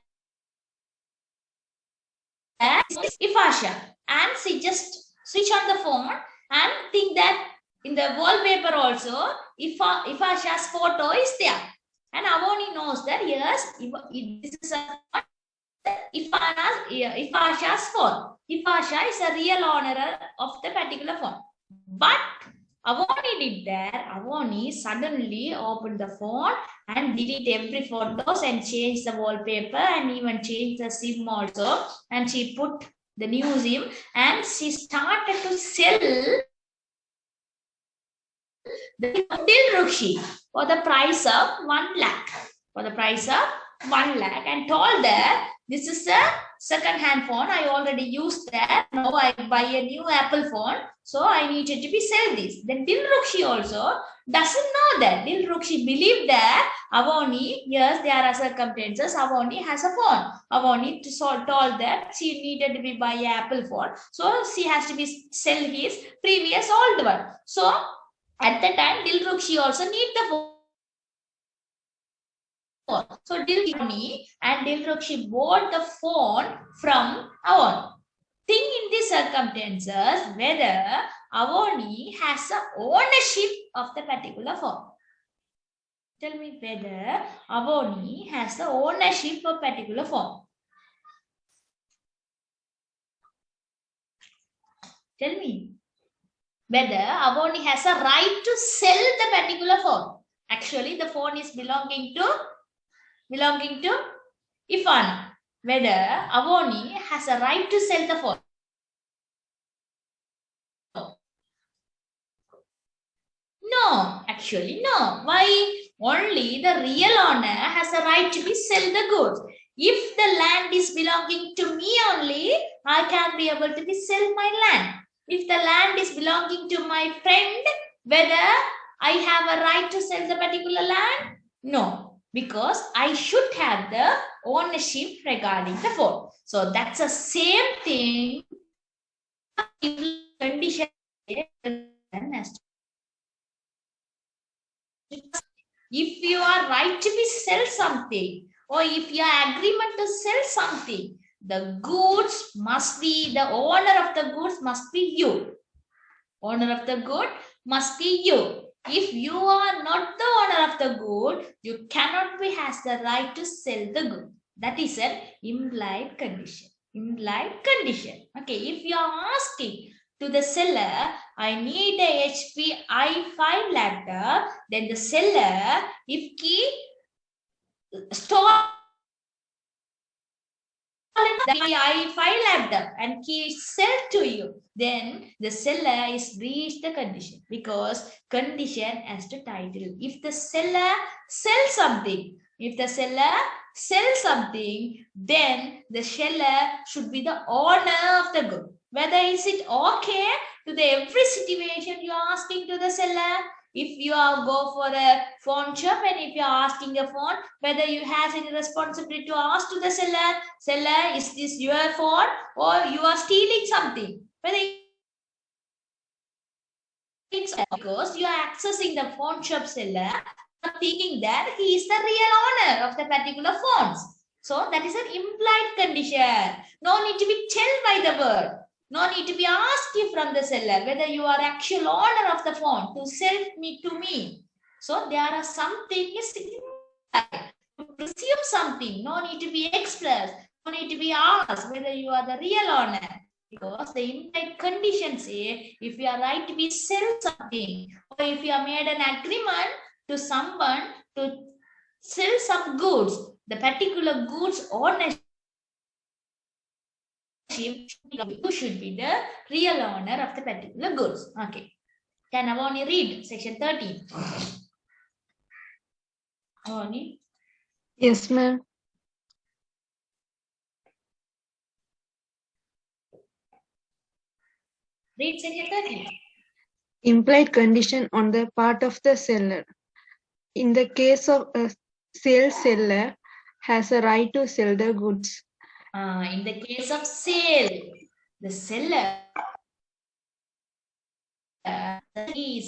is Ifasha. And she just switch on the phone and think that in the wallpaper also, Ifasha's photo is there. And Avani knows that yes, this is Ifasha's phone. Ifasha is a real owner of the particular phone. But Avani did that. Avani suddenly opened the phone and delete every photos and change the wallpaper and even change the SIM also. And she put the new SIM and she started to sell the Dilrukshi for the price of 1 lakh. For the price of 1 lakh and told that this is a second-hand phone. I already used that. Now I buy a new Apple phone. So I needed to be sell this. Then Dilrukshi also doesn't know that. Dilrukshi believed that Avani, yes, there are circumstances. Avani has a phone. Avani told that she needed to be buy an Apple phone. So she has to be sell his previous old one. So at the time, Dilrukshi also need the phone. So Dilrukshi and Dilrukshi bought the phone from Avani. Think in these circumstances whether Avani has the ownership of the particular phone. Tell me whether Avani has the ownership of particular phone. Tell me whether Avani has a right to sell the particular phone. Actually, the phone is belonging to Ifana. Whether Avani has a right to sell the phone. No, actually no. Why? Only the real owner has a right to be sell the goods. If the land is belonging to me only, I can be able to be sell my land. If the land is belonging to my friend, whether I have a right to sell the particular land? No, because I should have the ownership regarding the phone. So that's the same thing. Condition. If you are right to be sell something, or if you are agreement to sell something, the goods must be, the owner of the goods must be you. Owner of the good must be you. If you are not the owner of the good, you cannot be has the right to sell the good. That is an implied condition. Implied condition. Okay, if you are asking to the seller, I need a HP i5 laptop, then the seller, if he store the i5 laptop and he sell to you, then the seller is breached the condition, because condition as the title. If the seller sells something, then the seller should be the owner of the good. Whether is it okay to the every situation you are asking to the seller, If you are go for a phone shop and if you are asking a phone, whether you has any responsibility to ask to the seller, is this your phone or you are stealing something? Whether it's because you are accessing the phone shop seller, thinking that he is the real owner of the particular phones. So that is an implied condition. No need to be told by the word. No need to be asked from the seller whether you are actual owner of the phone to sell me to me. So there are something is implied. To presume something. No need to be expressed. No need to be asked whether you are the real owner. Because the implied conditions say if you are right to be sell something or if you have made an agreement to someone to sell some goods, the particular goods ownership, you should be the real owner of the particular goods. Okay. Can Avani read section 13? Avani? Yes, ma'am. Read section 13. Implied condition on the part of the seller. In the case of a sale, seller has a right to sell the goods. In the case of sale, the seller he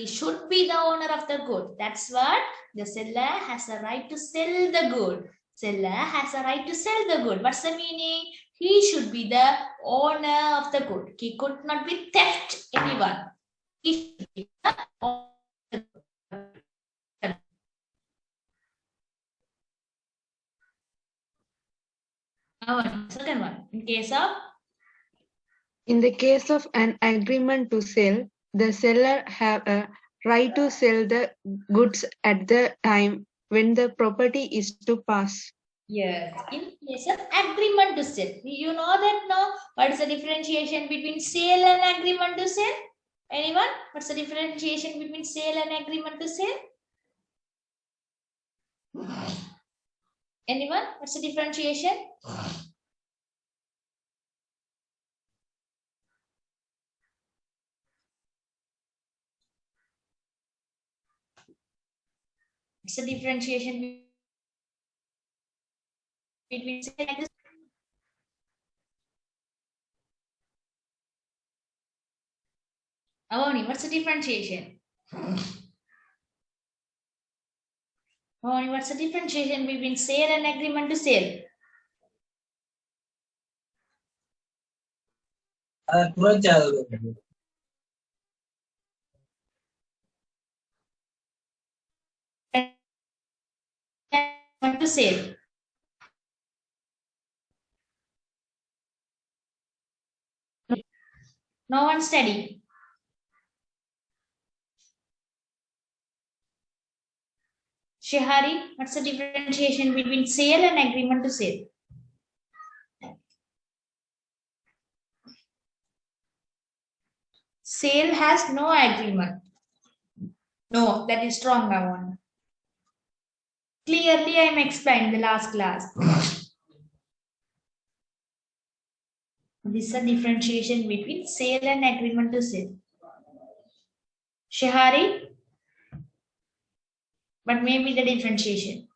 should be the owner of the good. That's what the seller has a right to sell the good. Seller has a right to sell the good. What's the meaning? He should be the owner of the good. He could not be theft anyone. He should be the owner of the good. Second one. In the case of an agreement to sell, the seller have a right to sell the goods at the time when the property is to pass. Yes, in case of agreement to sell. You know that no? What is the differentiation between sale and agreement to sell? Anyone? What's the differentiation between sale and agreement to sell? Anyone? What's the differentiation? What's the differentiation between sale and agreement? Avani, what's the differentiation? Avani, what's the differentiation between sale and agreement to sale? Agreement to sale. No one study. Shehari, what's the differentiation between sale and agreement to sale? Sale has no agreement. No, that is strong, I want. Clearly, I am explained in the last class. This is a differentiation between sale and agreement to sale. Shehari, but maybe the differentiation.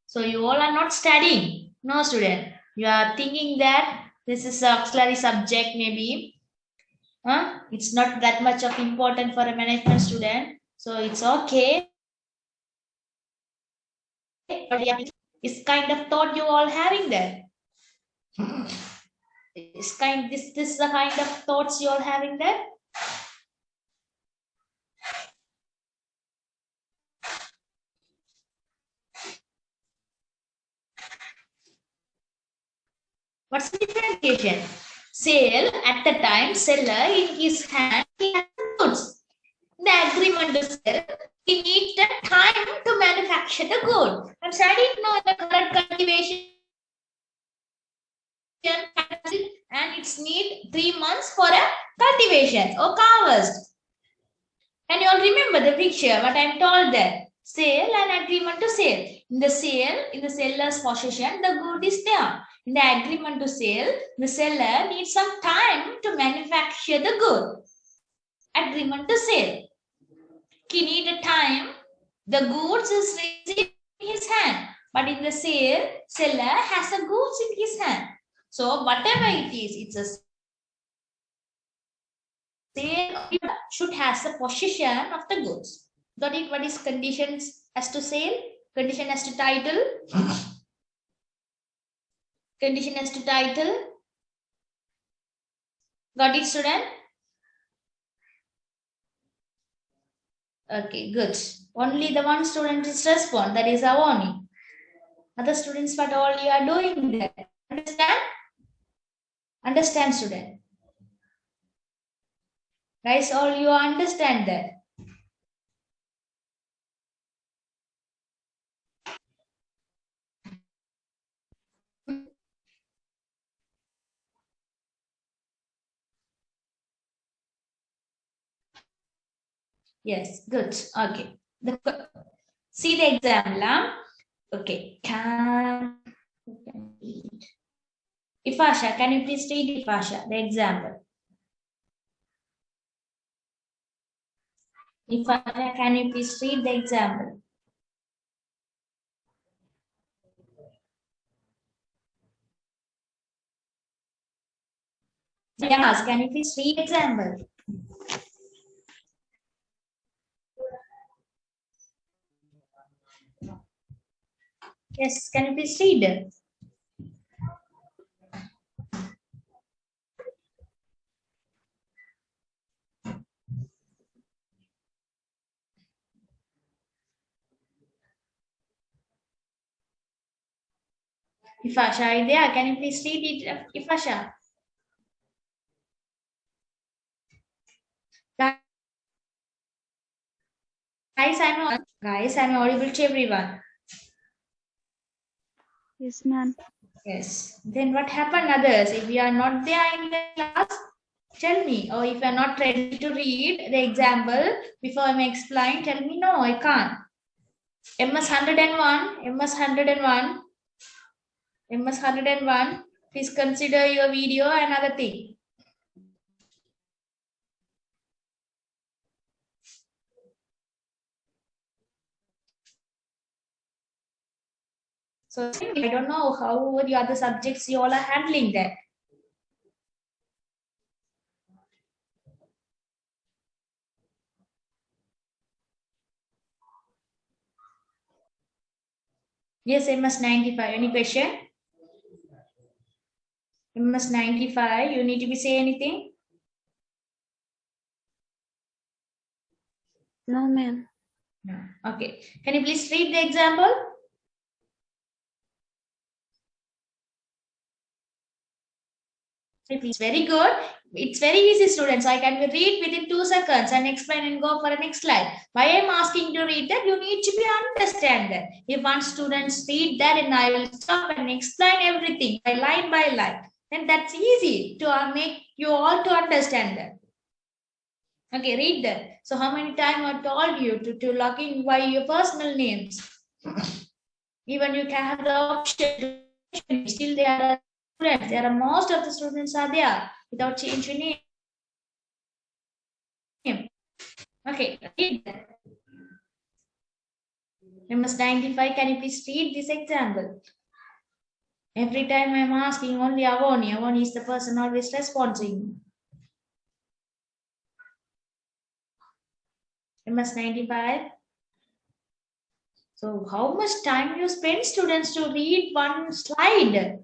So you all are not studying. No, student. You are thinking that this is an auxiliary subject, maybe. It's not that much of important for a management student. So it's okay. But it's kind of thought you all having there. This is the kind of thoughts you all having there. What's the differentiation? Sale, at the time, seller in his hand, he has the goods. The agreement to sell, he needs the time to manufacture the good. I'm studying now the current cultivation and it's need 3 months for a cultivation or harvest. And you all remember the picture, what I'm told there. Sale and agreement to sale. In the sale, in the seller's possession, the good is there. In the agreement to sale, the seller needs some time to manufacture the good. Agreement to sale. He need a time. The goods is received in his hand. But in the sale, seller has the goods in his hand. So whatever it is, it's a sale should has the possession of the goods. Got it? What is conditions as to sale? Condition as to title? Condition as to title? Got it, student? Okay, good. Only the one student is respond, that is Avani. Other students, what all you are doing there? Understand? Understand, student? Guys, all you understand that? Yes, good. Okay. See the example. Okay. Ifasha, can you please read Ifasha, the example? Ifasha, can you please read the example? Yes, can you please read the example? Yes, can you please read it? Ifasha, are you there? Can you please read it, Ifasha? Guys, I'm audible to everyone. Yes, ma'am. Yes. Then what happened, others? If you are not there in the class, tell me. Or if you are not ready to read the example before I explain, tell me, no, I can't. MS 101, MS 101, MS 101, please consider your video another thing. So I don't know how the other subjects you all are handling that. Yes, MS 95. Any question? MS 95, you need to be say anything? No, ma'am. No. Okay. Can you please read the example? Please, very good. It's very easy, students. I can read within 2 seconds and explain and go for the next slide. Why I'm asking to read that? You need to be understand that. If one student read that, and I will stop and explain everything by line, then that's easy to make you all to understand that. Okay, read that. So how many times I told you to log in by your personal names? Even you can have the option. Still, there are students. There are most of the students are there without changing name. Okay, read that. MS 95. Can you please read this example? Every time I'm asking only Avoni. Avoni is the person always responding. MS 95. So how much time you spend, students, to read one slide,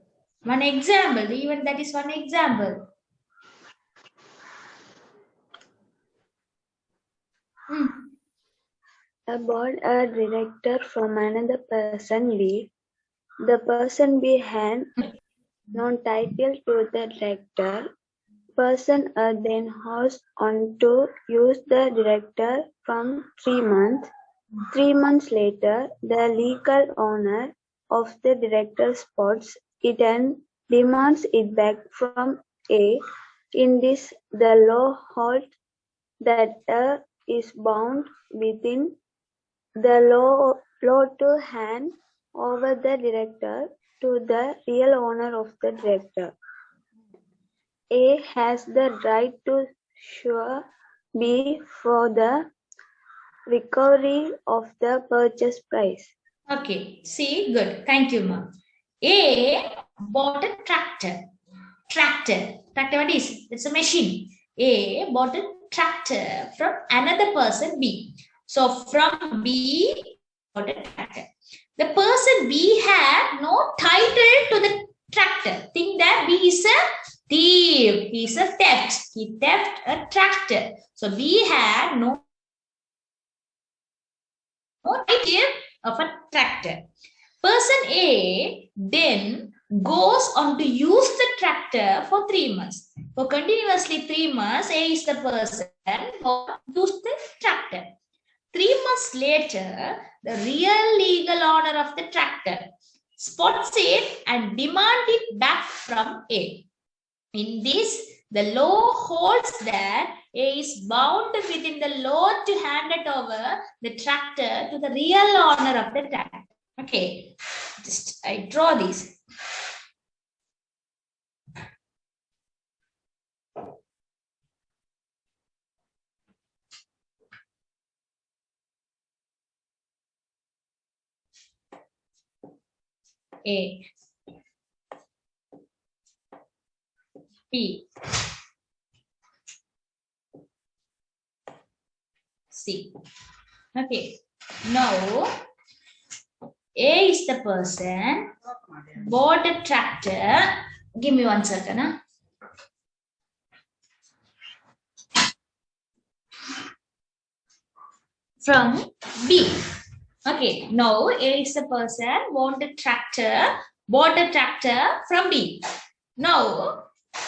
one example, even that is one example. About a director from another person B. The person B had no title to the director. Person A then housed on to use the director from 3 months. 3 months later, the legal owner of the director spots it and demands it back from A. In this, the law holds that A is bound within the law to hand over the director to the real owner of the director. A has the right to sue B for the recovery of the purchase price. Okay, see, good. Thank you, ma'am. A bought a tractor. Tractor, what is? It's a machine. A bought a tractor from another person B. So from B, bought a tractor. The person B had no title to the tractor. Think that B is a thief. He is a theft. He theft a tractor. So B had no title of a tractor. Person A then goes on to use the tractor for 3 months. For continuously 3 months, A is the person who used the tractor. 3 months later, the real legal owner of the tractor spots it and demands it back from A. In this, the law holds that A is bound within the law to hand it over the tractor to the real owner of the tractor. Okay, just I draw this. A, B, C. Okay, now A is the person bought a tractor. Give me 1 second. Huh? From B. Okay, now A is the person bought a tractor from B. Now,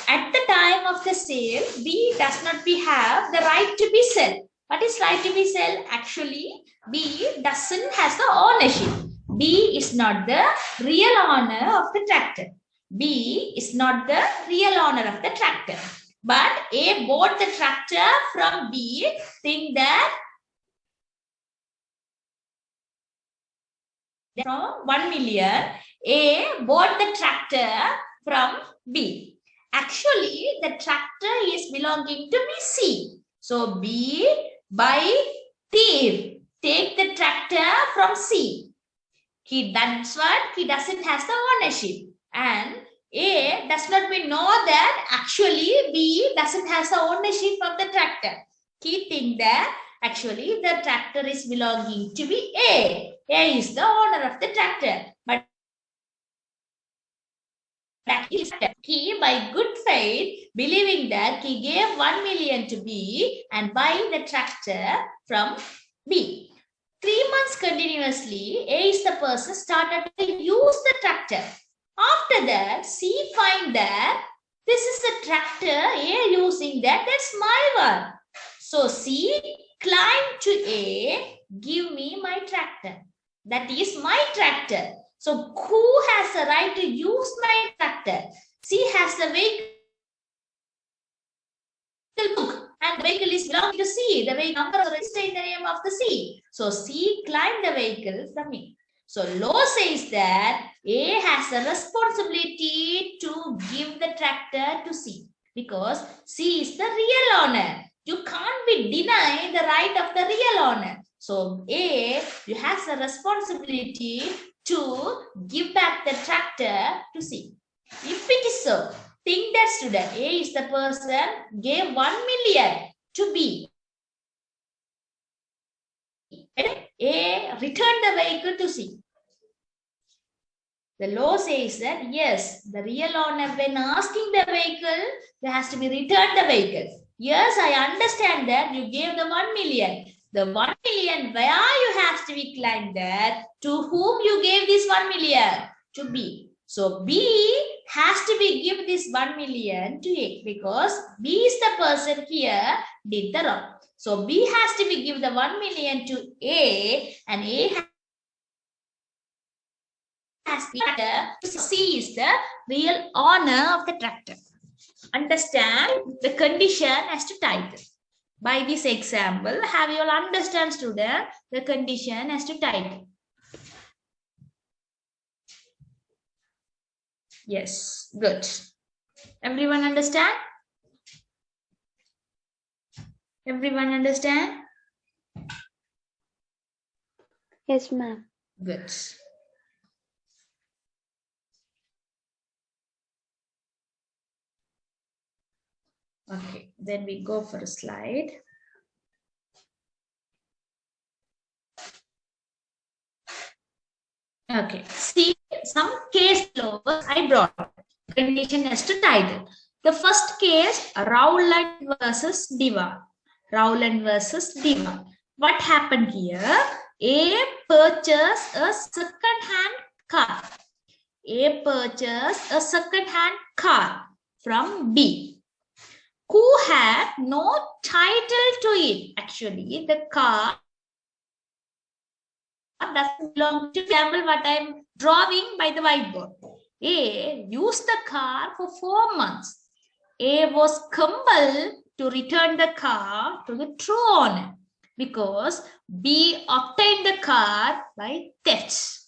at the time of the sale, B does not have the right to be sell. What is right to be sell? Actually, B doesn't has the ownership. B is not the real owner of the tractor. B is not the real owner of the tractor. But A bought the tractor from B, think that from 1 million, A bought the tractor from B. Actually, the tractor is belonging to B, C. So B, by thief, take the tractor from C. That's what he doesn't has the ownership. And A does not know that actually B doesn't has the ownership of the tractor. He think that actually the tractor is belonging to be A. A is the owner of the tractor. But he, by good faith, believing that he gave 1 million to B and buy the tractor from B. 3 months continuously, A is the person started to use the tractor. After that, C find that this is the tractor A using that's my one. So C climbed to A, give me my tractor. That is my tractor. So who has the right to use my tractor? C has the vehicle book and the vehicle is belonging to C. The vehicle number is registered in the name of the C. So C climbed the vehicle from me. So law says that A has a responsibility to give the tractor to C because C is the real owner. You can't be denied the right of the real owner. So A, you have the responsibility to give back the tractor to C. If it is so, think that student A is the person gave 1 million to B. A returned the vehicle to C. The law says that yes, the real owner when asking the vehicle, there has to be returned the vehicle. Yes, I understand that you gave the 1 million. The 1 million, where you have to be claimed that to whom you gave this 1 million? To B. So B has to be give this 1 million to A because B is the person here did the wrong. So B has to be give the 1 million to A and A has the tractor. C is the real owner of the tractor. Understand the condition as to title. By this example, have you all understand student the condition as to title. Yes, good. Everyone understand? Everyone understand? Yes, ma'am. Good. Okay, then we go for a slide. Okay, see some case laws I brought. Condition as to title. The first case, Rowland versus Diva. Rowland versus Diva. What happened here? A purchased a second-hand car. A purchased a second-hand car from B, who had no title to it. Actually, the car doesn't belong to example what I am drawing by the whiteboard. A used the car for 4 months. A was compelled to return the car to the true owner because B obtained the car by theft.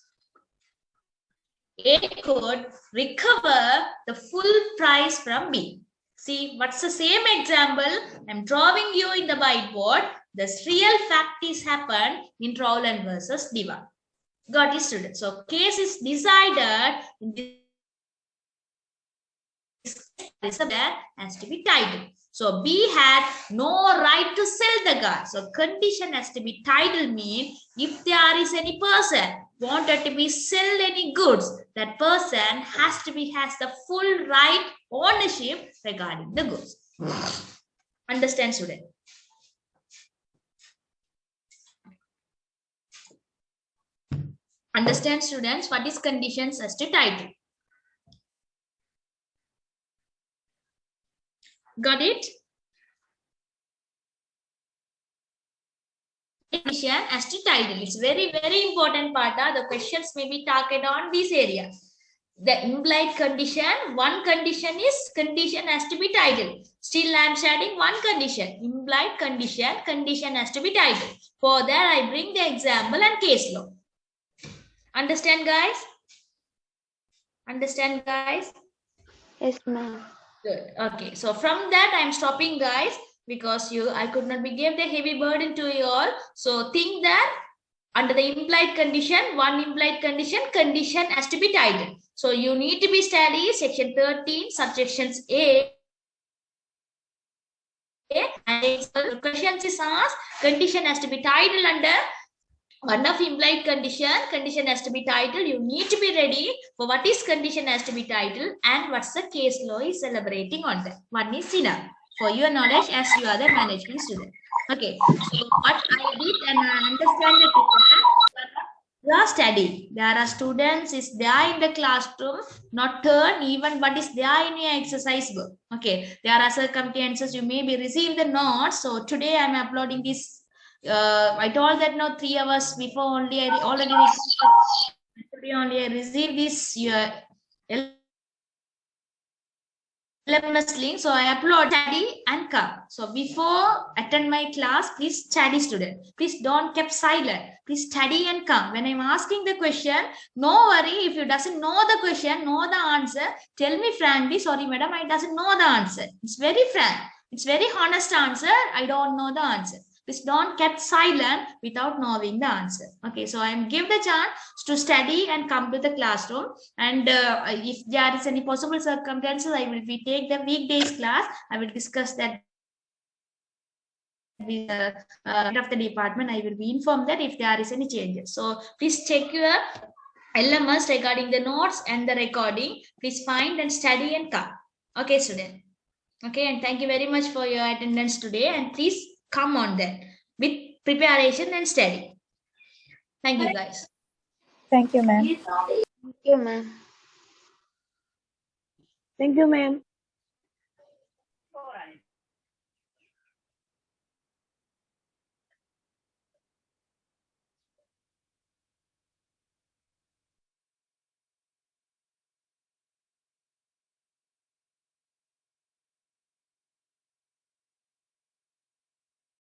A could recover the full price from B. See, what's the same example? I'm drawing you in the whiteboard. This real fact is happened in Rowland versus Diva. Got it, students? So, case is decided in this case has to be titled. So, B had no right to sell the car. So, condition has to be titled mean if there is any person wanted to be sell any goods, that person has the full right ownership regarding the goods. Understand, student? Understand, students, what is conditions as to title? Got it? Condition as to title. It's very, very important part. The questions may be targeted on this area. The implied condition, one condition is condition has to be titled. Still, I am studying one condition. Implied condition, condition has to be titled. For that, I bring the example and case law. Understand, guys? Understand, guys? Yes, ma'am. Good. Okay. So from that, I'm stopping, guys, because I could not be gave the heavy burden to you all. So think that under the implied condition, one implied condition, condition has to be titled. So you need to be study section 13, subsections A. And the questions is asked, condition has to be titled under one of implied condition, condition has to be titled. You need to be ready for what is condition has to be titled and what's the case law is elaborating on that. One is enough for your knowledge as you are the management student. Okay, so what I did and I understand that you are studying. There are students is there in the classroom, not turn even what is there in your exercise book. Okay, there are circumstances you may be receive the notes. So today I am uploading this. I told that now 3 hours before only I already received this LMS link. So I upload, study and come. So before attend my class, please study, student. Please don't keep silent. Please study and come. When I'm asking the question, no worry. If you doesn't know the question, know the answer, tell me frankly, sorry madam, I doesn't know the answer. It's very frank. It's very honest answer. I don't know the answer. Please don't keep silent without knowing the answer. Okay, so I am give the chance to study and come to the classroom. And if there is any possible circumstances, I will be take the weekdays class. I will discuss that with head of the department. I will be informed that if there is any changes. So please check your LMS regarding the notes and the recording. Please find and study and come. Okay, student. Okay, and thank you very much for your attendance today. And please come on that with preparation and study. Thank you, guys. Thank you, ma'am. Thank you, ma'am. Thank you, ma'am.